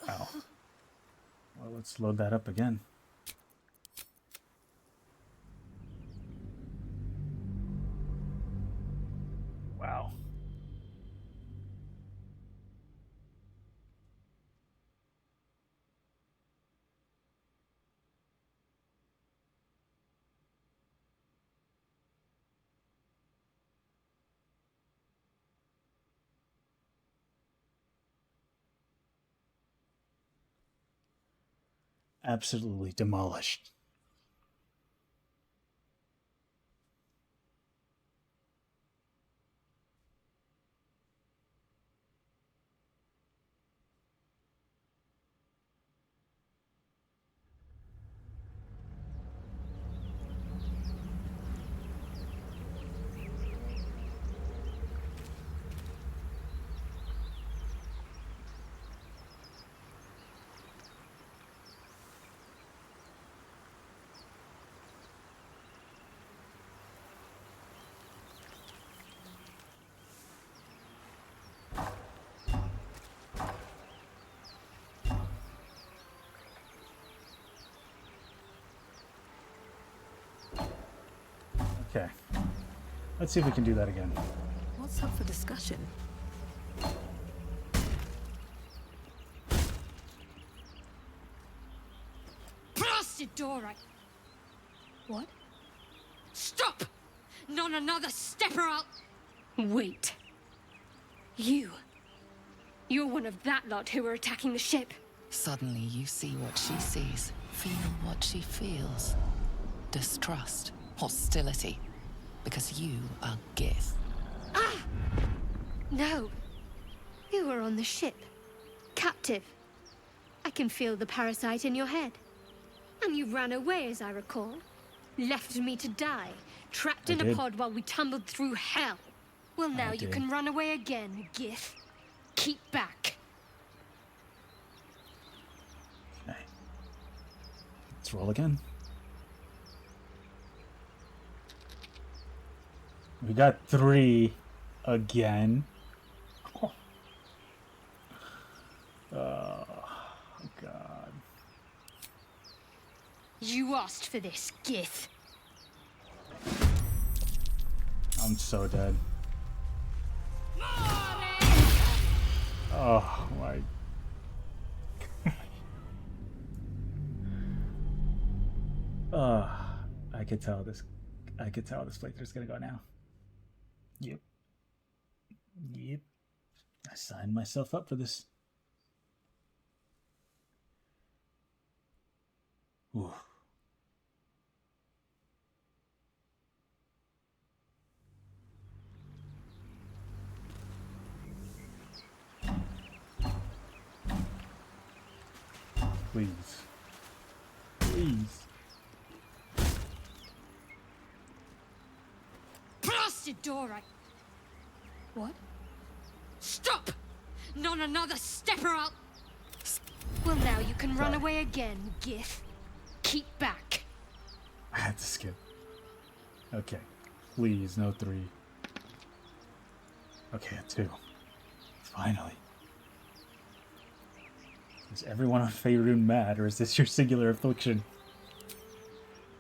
Wow. Well, let's load that up again. Wow. Absolutely demolished. Okay. Let's see if we can do that again. What's up for discussion? Blasted door, What? Stop! Not another step or I'll... Wait. You're one of that lot who are attacking the ship. Suddenly you see what she sees, feel what she feels. Distrust, hostility, because you are Gith. Ah! No. You were on the ship. Captive. I can feel the parasite in your head. And you ran away, as I recall. Left me to die, trapped in a pod while we tumbled through hell. Well, now you can run away again, Gith. Keep back. Okay. Let's roll again. We got 3 again. Oh, God. You asked for this, Gith. I'm so dead. Oh my. I could tell this playthrough's gonna go now. Yep. I signed myself up for this. Please. Please. Blasted door, What? Stop! Not another step or I'll... Well, now you can run away again, Gith. Keep back. I had to skip. Okay. Please, no 3. Okay, 2. Finally. Is everyone on Faerun mad, or is this your singular affliction?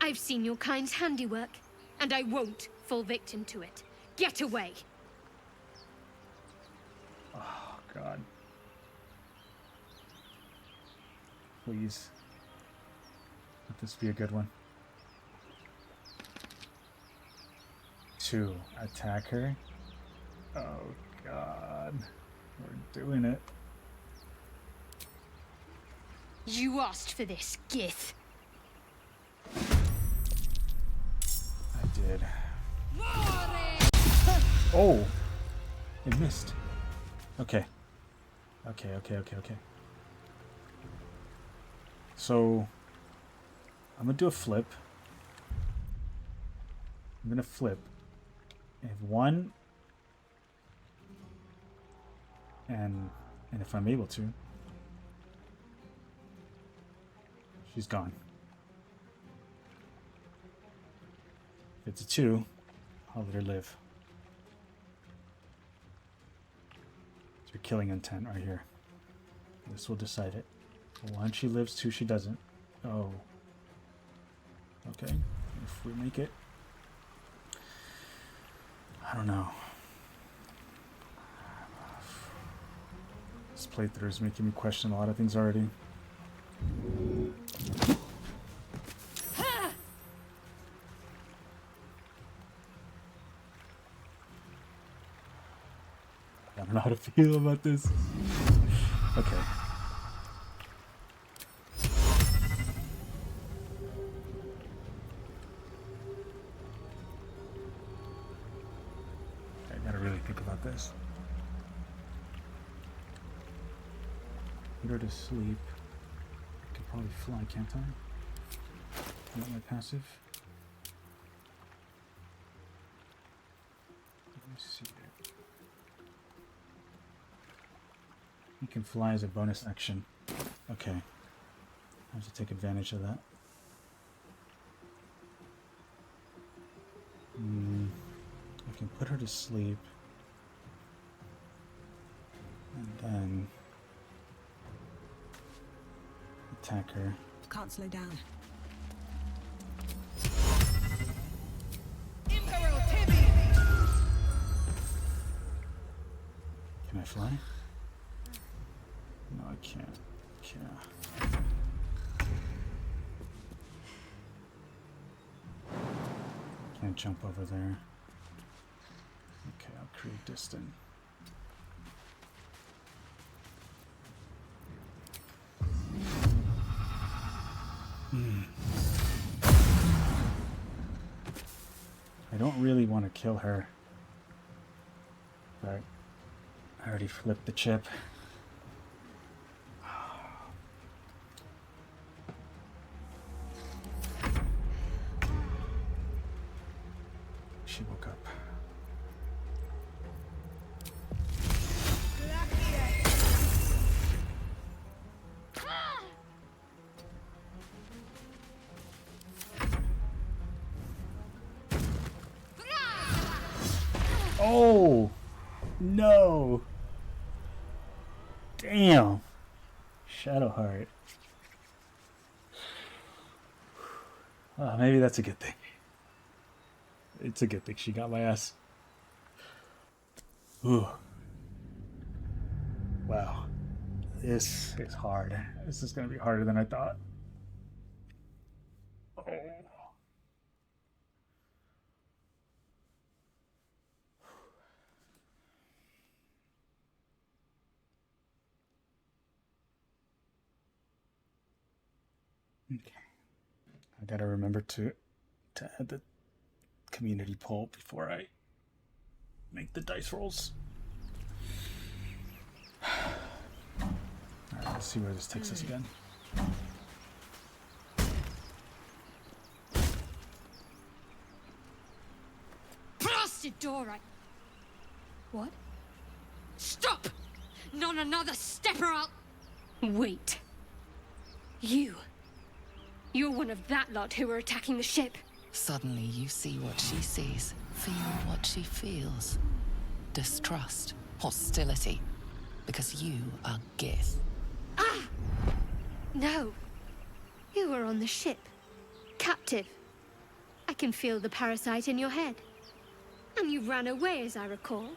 I've seen your kind's handiwork, and I won't fall victim to it. Get away! Oh, God. Please. Let this be a good one. 2. Attack her. Oh, God. We're doing it. You asked for this, Gith. I did. Oh! It missed. Okay. Okay. So, I'm gonna do a flip. I'm gonna flip. I have 1. And if I'm able to, she's gone. If it's a 2, I'll let her live. It's your killing intent right here. This will decide it. 1, she lives. 2, she doesn't. Oh. Okay. If we make it. I don't know. This playthrough is making me question a lot of things already. I don't know how to feel about this. Okay. I gotta really think about this. Put her to sleep. I could probably fly, can't I? Not my passive. Let me see. You can fly as a bonus action. Okay. I have to take advantage of that. I can put her to sleep. And then attack her. Can't slow down. Imperial Timmy! Can I fly? No, I can't. Can't jump over there. Okay, I'll create distant. I don't really want to kill her, but I already flipped the chip. She woke up. Oh no! Damn! Shadowheart. Maybe that's a good thing. It's a good thing she got my ass. Ooh. Wow. This is hard. This is going to be harder than I thought. Oh. Okay. I got to remember to add the community poll before I make the dice rolls. Alright, let's see where this takes us again. door, What? Stop! Not another step or I'll... Wait. You're one of that lot who are attacking the ship. Suddenly you see what she sees, feel what she feels. Distrust, hostility, because you are Gith. Ah! No. You were on the ship. Captive. I can feel the parasite in your head. And you ran away, as I recall.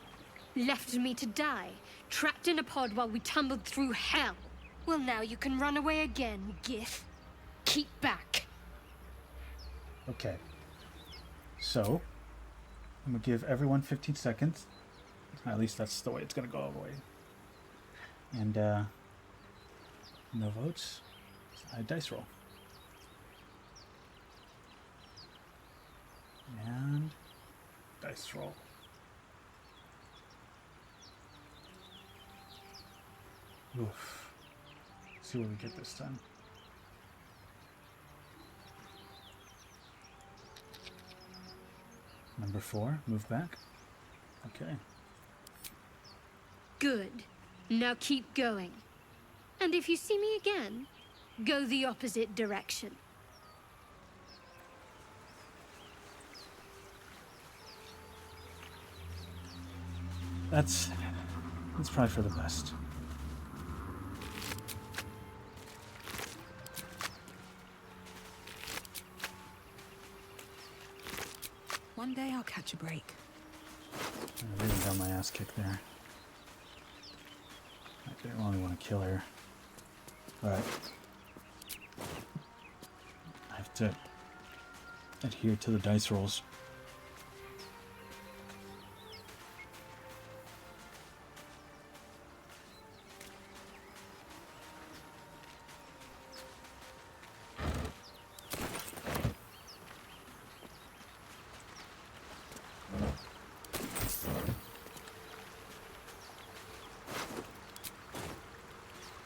Left me to die, trapped in a pod while we tumbled through hell. Well, now you can run away again, Gith. Keep back. Okay. So, I'm gonna give everyone 15 seconds. At least that's the way it's gonna go all the way. And, no votes. I dice roll. And dice roll. Oof. Let's see what we get this time. Number 4, move back. Okay. Good. Now keep going. And if you see me again, go the opposite direction. That's probably for the best. One day I'll catch a break. I really got my ass kicked there. I didn't really want to kill her. But I have to adhere to the dice rolls.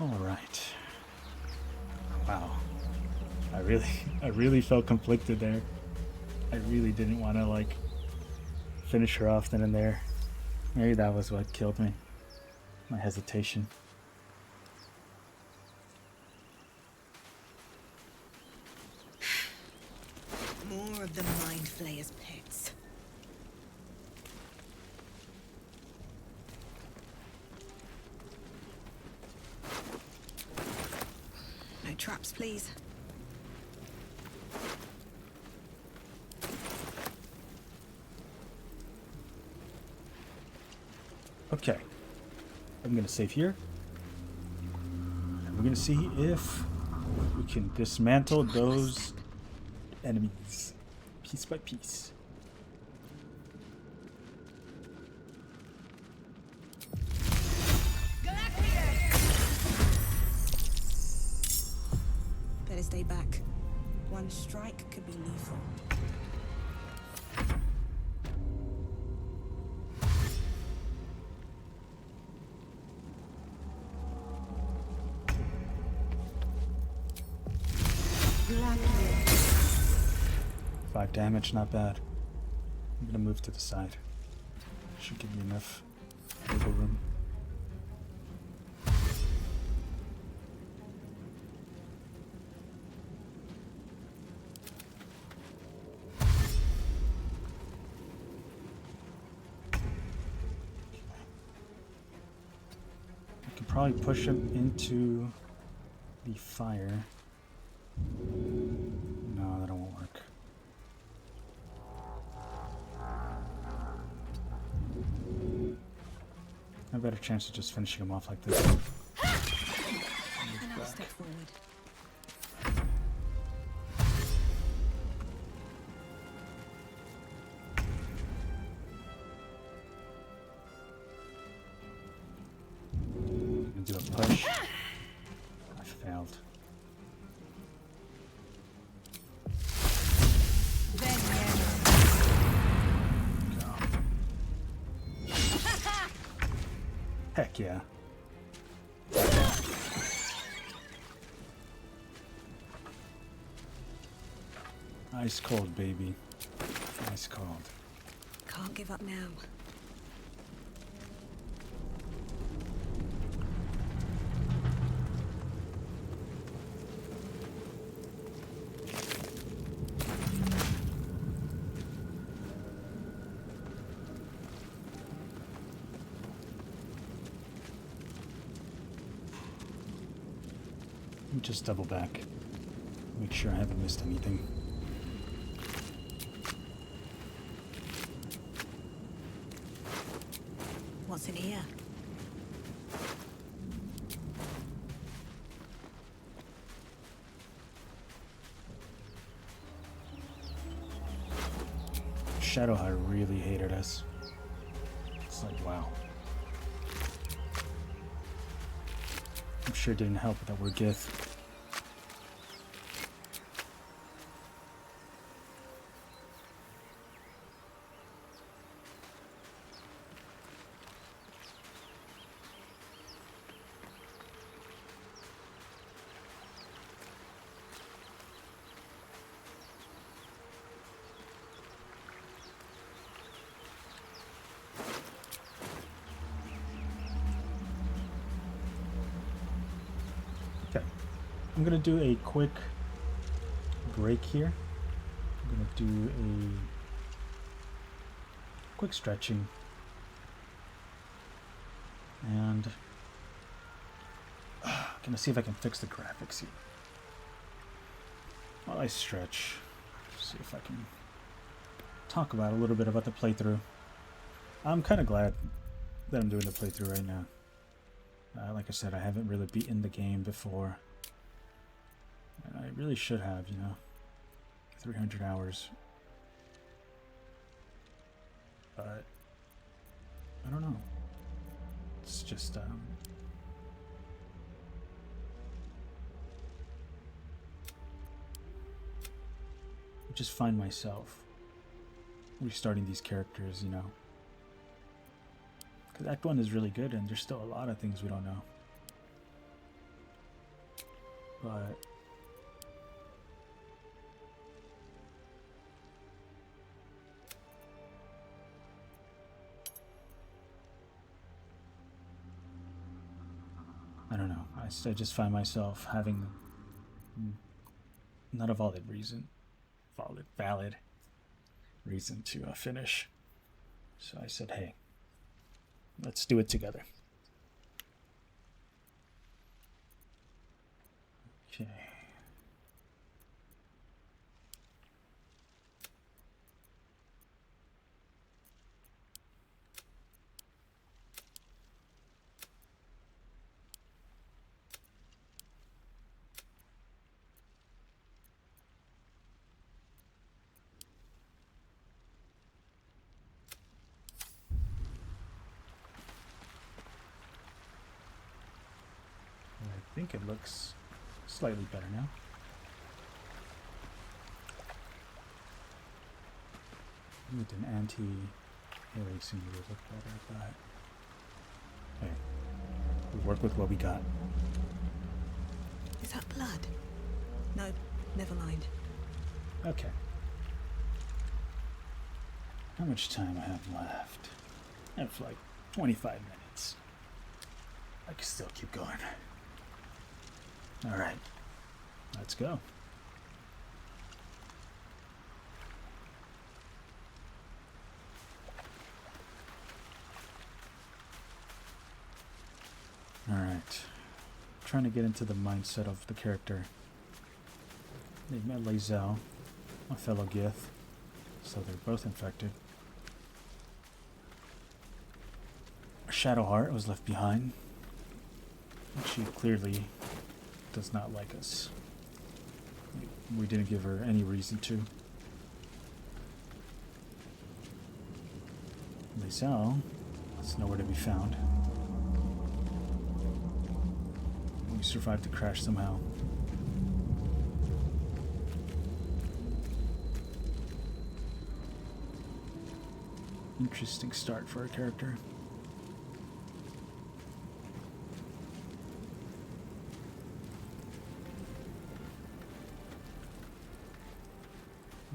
Alright. Wow. I really felt conflicted there. I really didn't want to, like, finish her off then and there. Maybe that was what killed me. My hesitation. More of the Mind Flayer's pits. No traps, please. Okay. I'm going to save here. And we're going to see if we can dismantle those enemies piece by piece. Better stay back. One strike could be lethal. Blackwood. 5 damage, not bad. I'm gonna move to the side. Should give me enough wiggle room. I could probably push him into the fire. No, that won't work. A better chance of just finishing him off like this. Another step forward. I'm gonna do a push. I failed. Heck yeah. Ice cold, baby. Ice cold. Can't give up now. Let me just double back. Make sure I haven't missed anything. What's in here? Shadowheart really hated us. It's like, wow. I'm sure it didn't help that we're Gith. I'm gonna do a quick break here. I'm gonna do a quick stretching and gonna see if I can fix the graphics here. While I stretch, see if I can talk about a little bit about the playthrough. I'm kind of glad that I'm doing the playthrough right now. Like I said, I haven't really beaten the game before. And I really should have, you know, 300 hours. But I don't know. It's just I just find myself restarting these characters, you know. Because Act 1 is really good and there's still a lot of things we don't know. But I don't know. I just find myself having not a valid reason to finish. So I said, hey, let's do it together. Okay. I think it looks slightly better now. With an anti-aliasing would look better, but hey, we work with what we got. Is that blood? No, never mind. Okay. How much time I have left? I have like 25 minutes. I can still keep going. All right, let's go. All right, trying to get into the mindset of the character. They met Lae'zel, a fellow Gith, so they're both infected. Shadowheart was left behind. She clearly does not like us. We didn't give her any reason to. Lae'zel is nowhere to be found. We survived the crash somehow. Interesting start for a character.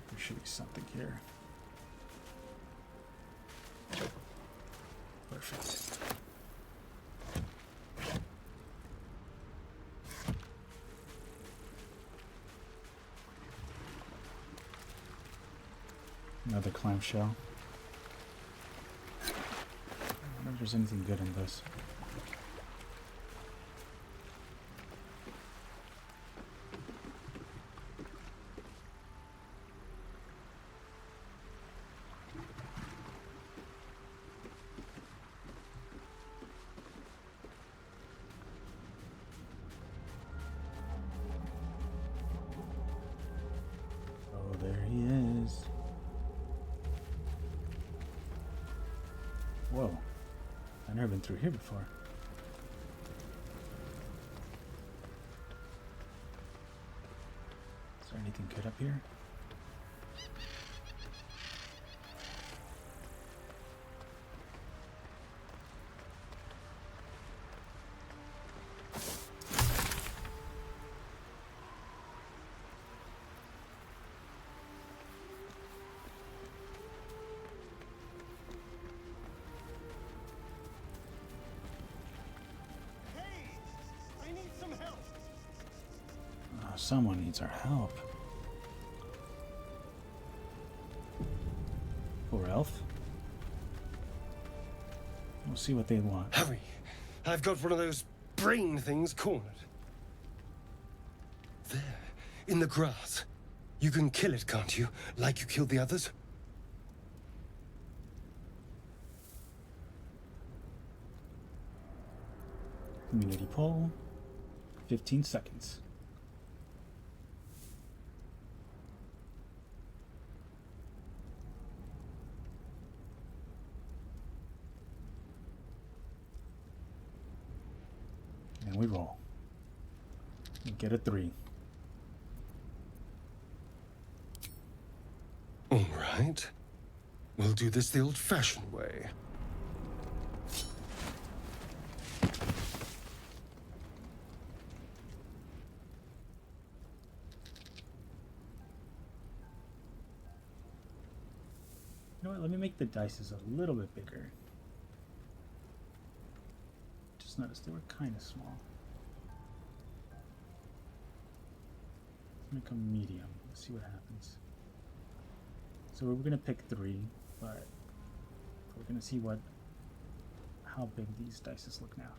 There should be something here. Perfect. Another clamshell. I wonder if there's anything good in this. Oh, there he is. Whoa. I've never been through here before. Is there anything good up here? Someone needs our help. Poor elf. We'll see what they want. Hurry! I've got one of those brain things cornered. There, in the grass. You can kill it, can't you? Like you killed the others? Community poll. 15 seconds. And we roll. We get a 3. All right. We'll do this the old-fashioned way. You know what? Let me make the dices a little bit bigger. Just noticed they were kind of small. Let's make them medium. Let's see what happens. So we're gonna pick 3, but we're gonna see how big these dices look now.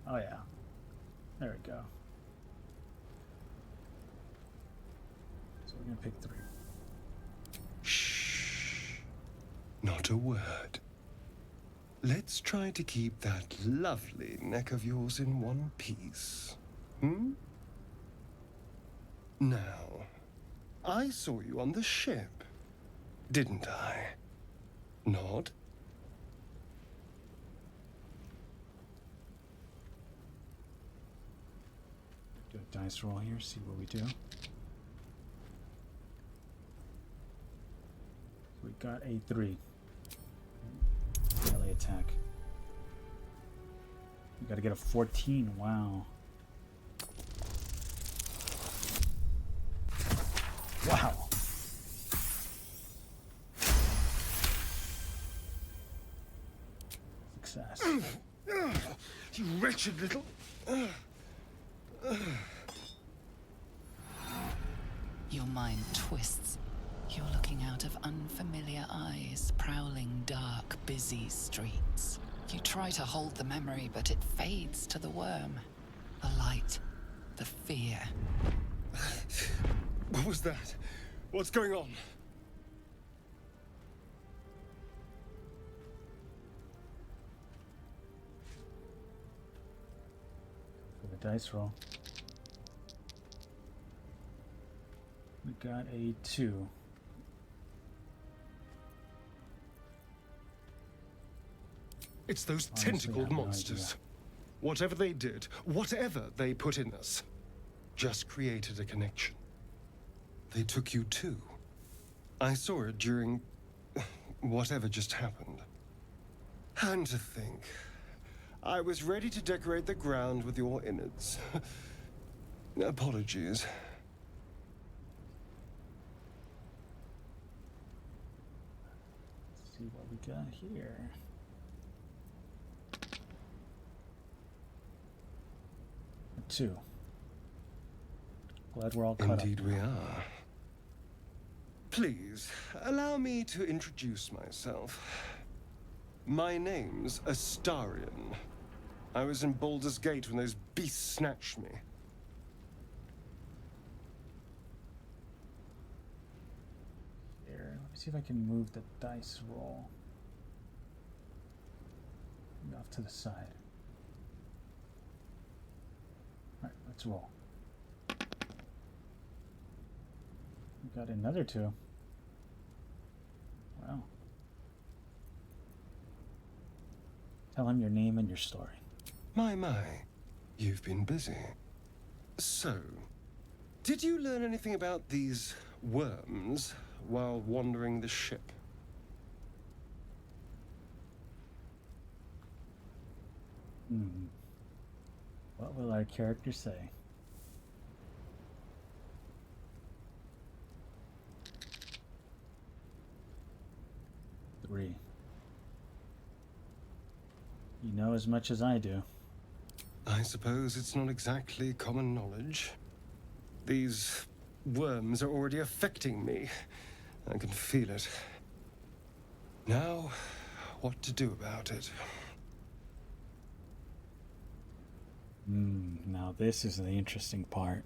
Oh yeah, there we go. So we're gonna pick 3. Shh. Not a word. Let's try to keep that lovely neck of yours in one piece. Hmm? Now, I saw you on the ship, didn't I? Nod? Do a dice roll here, see what we do. We got a 3. Melee attack. We gotta get a 14. Wow. Wow. Success. You wretched little... Your mind twists. You're looking out of unfamiliar eyes, prowling dark, busy streets. You try to hold the memory, but it fades to the worm. The light, the fear. What was that? What's going on? For the dice roll. We got a 2. It's those Honestly, I tentacled have no monsters. idea. Whatever they did, whatever they put in us, just created a connection. They took you too. I saw it during whatever just happened. And to think, I was ready to decorate the ground with your innards. Apologies. got here? A 2. Glad we're all caught Indeed up. we are. Please, allow me to introduce myself. My name's Astarion. I was in Baldur's Gate when those beasts snatched me. Here, let me see if I can move the dice roll. Off to the side. Alright, let's roll. We got another 2. Wow. Tell him your name and your story. My, you've been busy. So, did you learn anything about these worms while wandering the ship? What will our character say? Three. You know as much as I do. I suppose it's not exactly common knowledge. These worms are already affecting me. I can feel it. Now, what to do about it? Now this is the interesting part.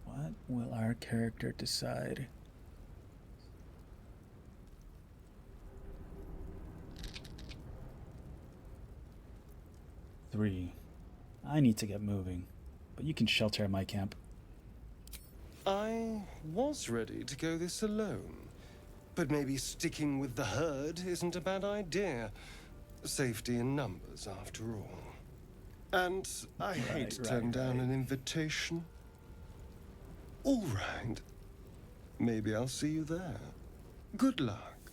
What will our character decide? Three. I need to get moving, but you can shelter at my camp. I was ready to go this alone, but maybe sticking with the herd isn't a bad idea. Safety in numbers, after all. And I hate to turn down an invitation. All right. Maybe I'll see you there. Good luck.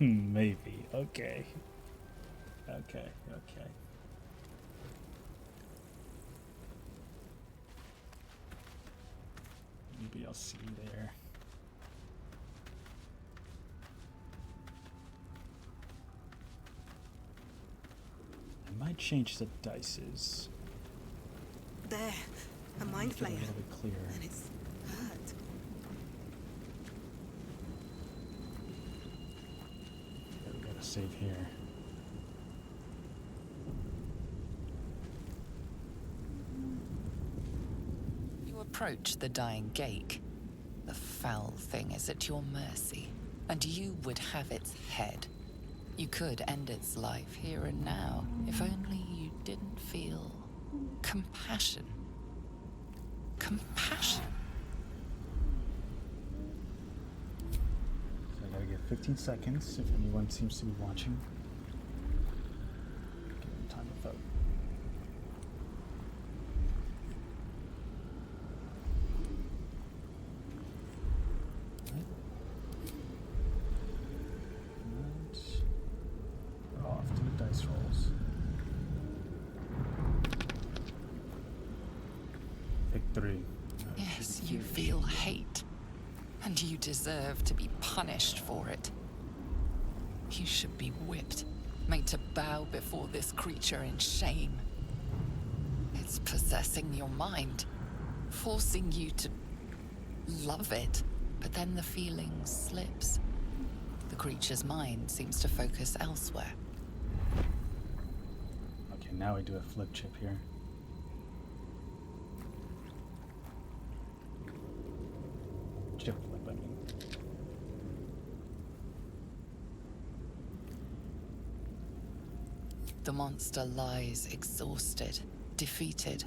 Maybe. Okay. Okay. Maybe I'll see you there. I might change the dices. There, a mind Make it a flayer. little bit clearer. And it's hurt. Yeah, we gotta save here. You approach the dying gate. The foul thing is at your mercy, and you would have its head. You could end its life here and now, if only you didn't feel compassion. Compassion. So I gotta get 15 seconds if anyone seems to be watching. Give them time to vote. Right. And we're off to the dice rolls. Pick 3. Yes, you feel hate, and you deserve to be punished for it. You should be whipped, made to bow before this creature in shame. It's possessing your mind, forcing you to love it, but then the feeling slips. The creature's mind seems to focus elsewhere. Okay, now we do a flip chip here. Chip flip, I mean. The monster lies exhausted, defeated.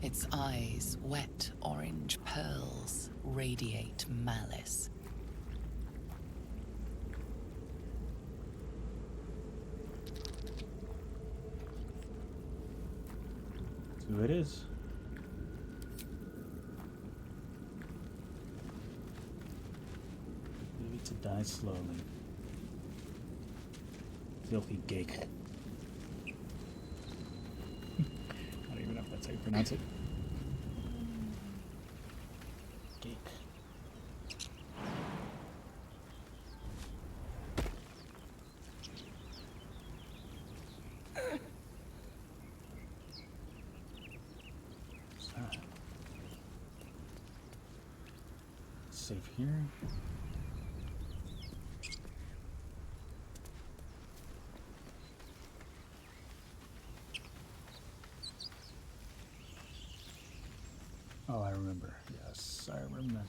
Its eyes, wet orange pearls, radiate malice. That's who it is. Leave it to die slowly. Filthy gake. I don't even know if that's how you pronounce it. Gake. Save here. Oh, I remember. Yes, I remember.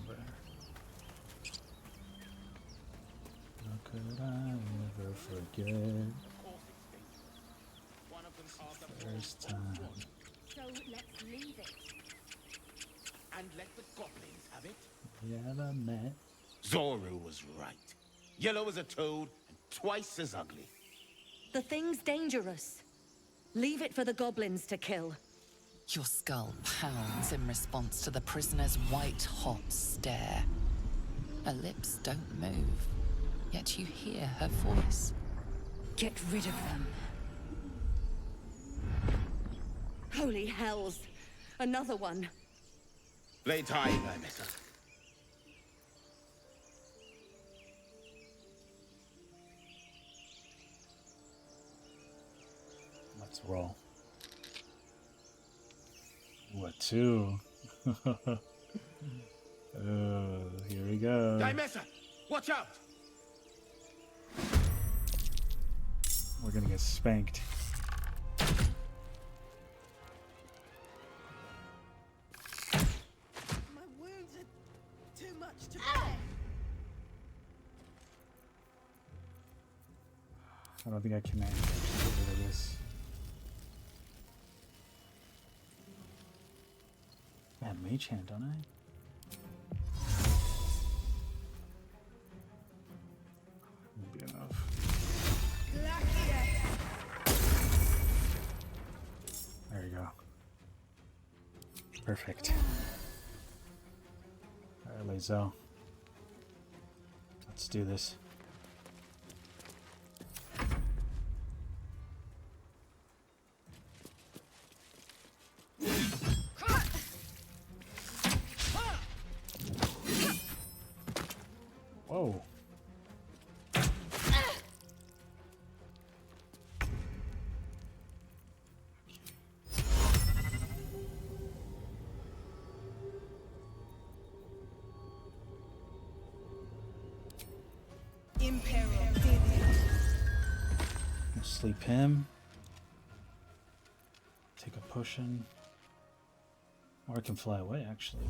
How could I ever forget first time? So let's leave it. And let the goblins have it? We ever met? Zoru was right. Yellow as a toad and twice as ugly. The thing's dangerous. Leave it for the goblins to kill. Your skull pounds in response to the prisoner's white-hot stare. Her lips don't move, yet you hear her voice. Get rid of them. Holy hells! Another one. Lay tight, Limessa. Let's roll. What, two? Here we go. Limessa, watch out! We're gonna get spanked. My wounds are too much to bear. I don't think I can actually get rid of this. I have mage hand, don't I? Won't be enough. There you go. Perfect. Alright, Lae'zel. Let's do this. Whoa. Sleep him. Take a potion. Or I can fly away, actually.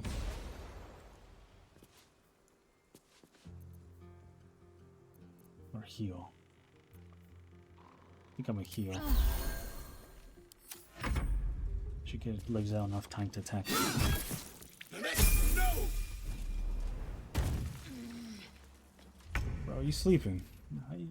Or heal. I think I'm a heal. Should give Lae'zel enough time to attack. No! Bro, are you sleeping? How you...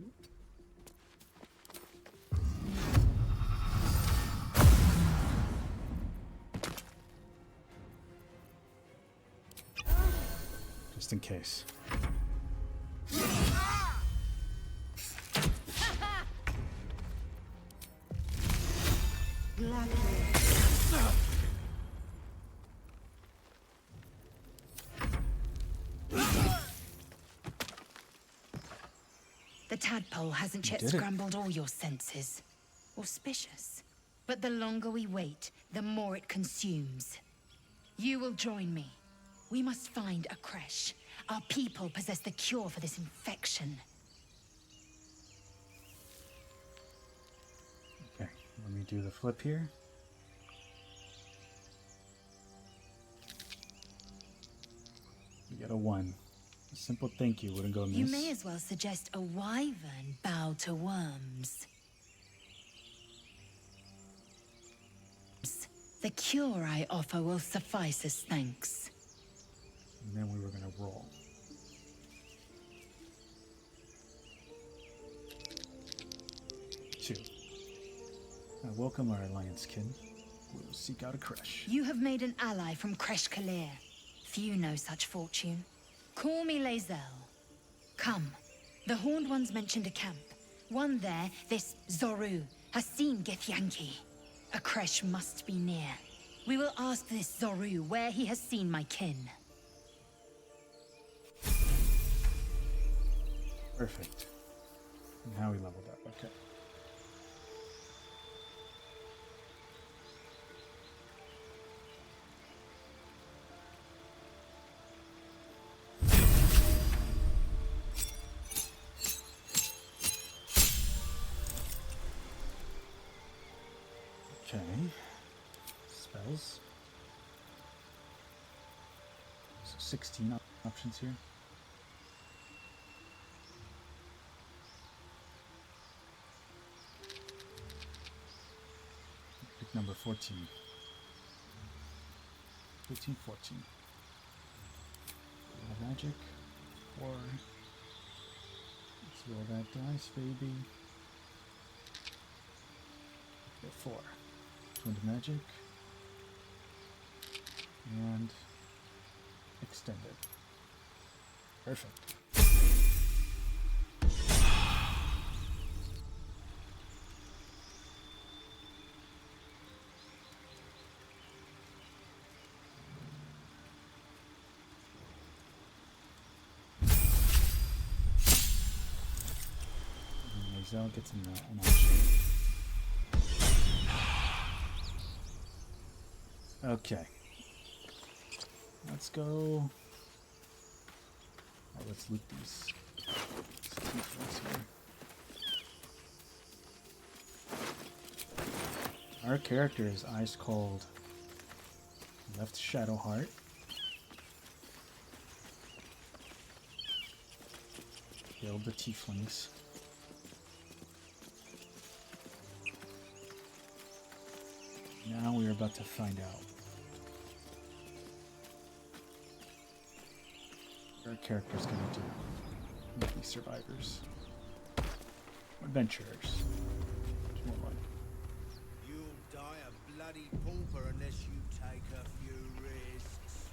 Just in case. The tadpole hasn't yet did it. scrambled all your senses. Auspicious. But the longer we wait, the more it consumes. You will join me. We must find a creche. Our people possess the cure for this infection. Okay, let me do the flip here. You get a 1. A simple thank you wouldn't go amiss. You may as well suggest a wyvern bow to worms. The cure I offer will suffice as thanks. And then we were gonna roll. Two. I welcome our alliance, kin. We will seek out a creche. You have made an ally from Creche Kalir. Few know such fortune. Call me Lae'zel. Come. The Horned Ones mentioned a camp. One there, this Zoru, has seen Githyanki. A creche must be near. We will ask this Zoru where he has seen my kin. Perfect. Now we leveled up, okay. 16 options here. Pick number 14. 15, 14. Magic. 4. Let's roll that dice, baby. Get 4. Twin magic. And extended. Perfect. Mazel gets an option. Okay. Let's go. Oh, let's loot these. Our character is ice cold. Left shadow heart. Build the tieflings. Now we are about to find out. What our character's gonna do. Maybe survivors. Adventurers. More like. You'll die a bloody pauper unless you take a few risks.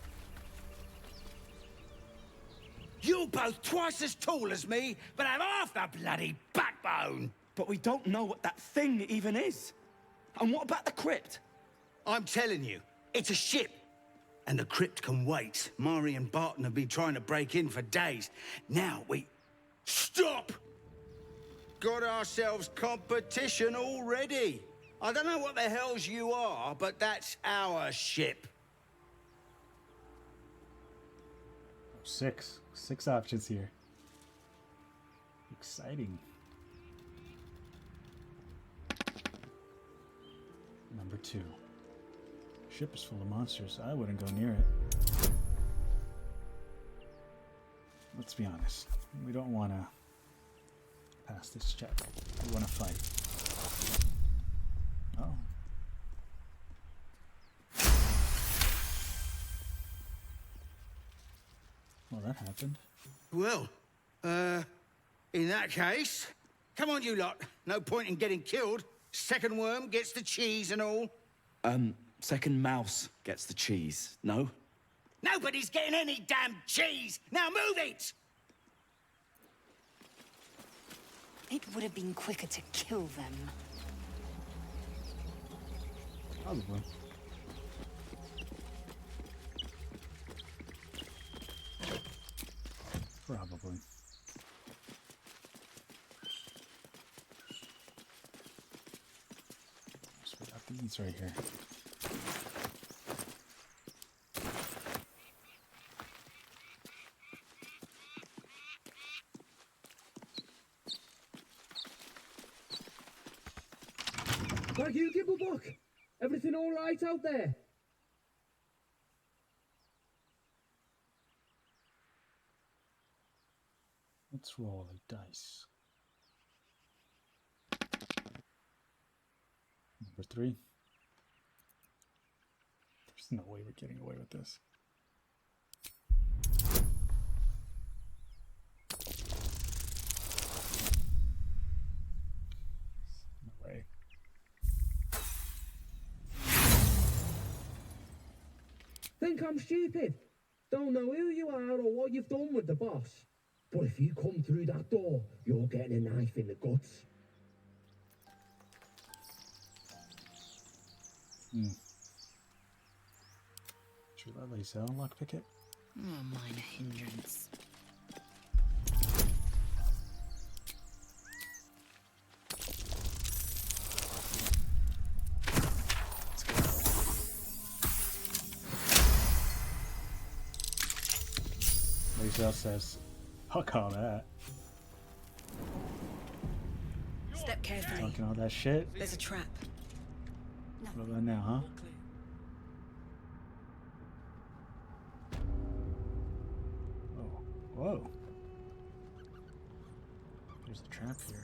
You're both twice as tall as me, but have half the bloody backbone. But we don't know what that thing even is. And what about the crypt? I'm telling you, it's a ship. And the crypt can wait. Mari and Barton have been trying to break in for days. Now we... Stop! Got ourselves competition already. I don't know what the hells you are, but that's our ship. 6 options here. Exciting. Number 2. Ship is full of monsters. I wouldn't go near it. Let's be honest. We don't want to pass this check. We want to fight. Oh. Well, that happened. Well, in that case, come on, you lot. No point in getting killed. Second worm gets the cheese and all. Second mouse gets the cheese, no? Nobody's getting any damn cheese! Now move it! It would have been quicker to kill them. Probably. Probably. So we got these right here. Thank you, Gibblebuck. Everything all right out there? Let's roll a dice. Number 3. There's no way we're getting away with this. No way. Think I'm stupid? Don't know who you are or what you've done with the boss. But if you come through that door, you're getting a knife in the guts. Should I lace out lockpick it? Oh, minor hindrance. Lace says, fuck all that. Step carefully. Talking all that shit. There's a trap. What about now, huh? Whoa. There's a trap here.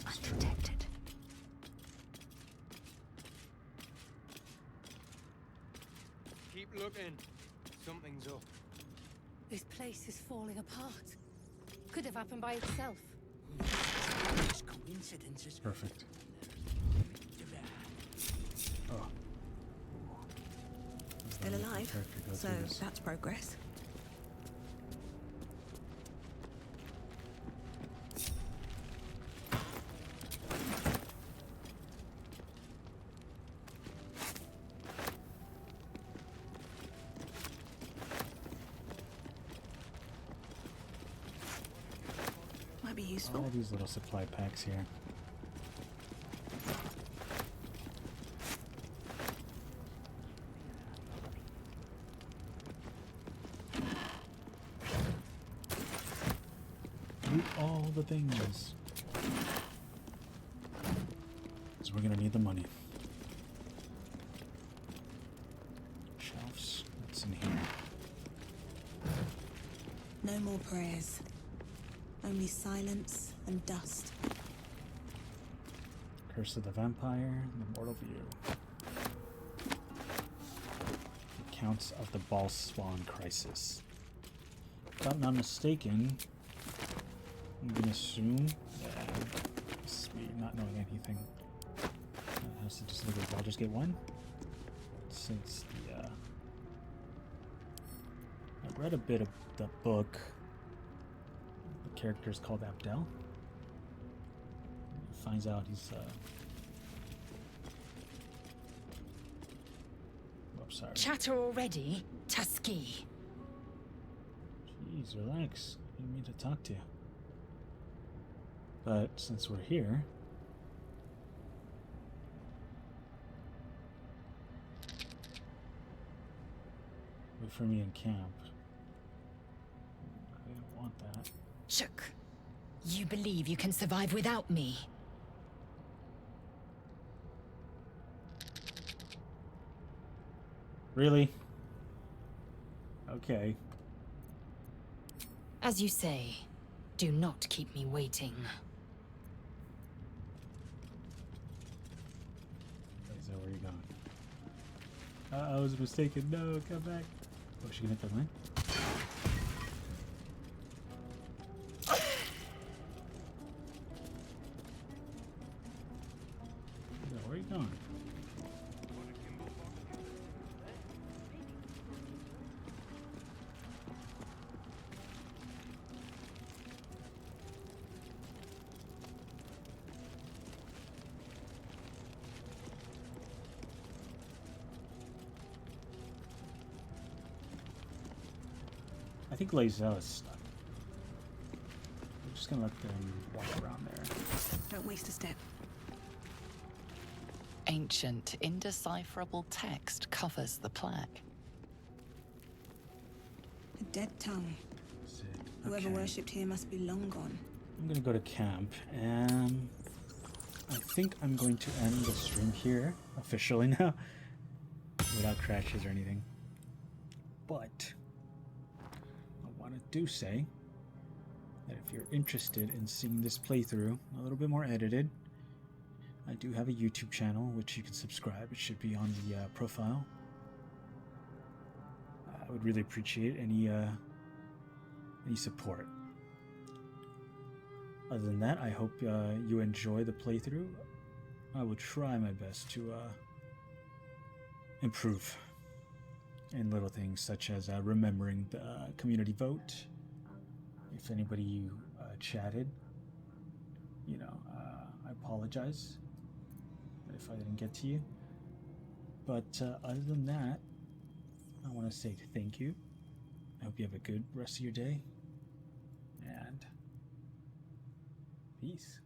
Undetected. Keep looking. Something's up. This place is falling apart. Could have happened by itself. Coincidences. Perfect. Oh. Still alive, so that's progress. Might be useful. All these little supply packs here. Do all the things. Because we're gonna need the money. Shelves. What's in here? No more prayers. Only silence and dust. Curse of the Vampire, the Mortal View. Accounts of the Ball Swan Crisis. If I'm not mistaken, I'm gonna assume that this me not knowing anything has to just look at Baldurs Gate 1. Since the I read a bit of the book. The character is called Abdel. He finds out he's oops, sorry. Chatter already? Tusky. Jeez, relax. I didn't mean to talk to you. But since we're here, wait for me in camp. I didn't want that. Shook. You believe you can survive without me? Really? Okay. As you say, do not keep me waiting. Is that where you're going? I was mistaken. No, come back. Oh, is she gonna come in? Where are you going? I think Lae'zel is stuck. We're just gonna let them walk around there. Don't waste a step. Ancient, indecipherable text covers the plaque. A dead tongue. Whoever worshipped here must be long gone. I'm gonna go to camp, and I think I'm going to end the stream here officially now, without crashes or anything. But I want to do say that if you're interested in seeing this playthrough a little bit more edited, I do have a YouTube channel which you can subscribe. It should be on the profile. I would really appreciate any support. Other than that, I hope you enjoy the playthrough. I will try my best to improve in little things such as remembering the community vote. If anybody chatted, you know, I apologize if I didn't get to you. But other than that, I want to say thank you. I hope you have a good rest of your day. And peace.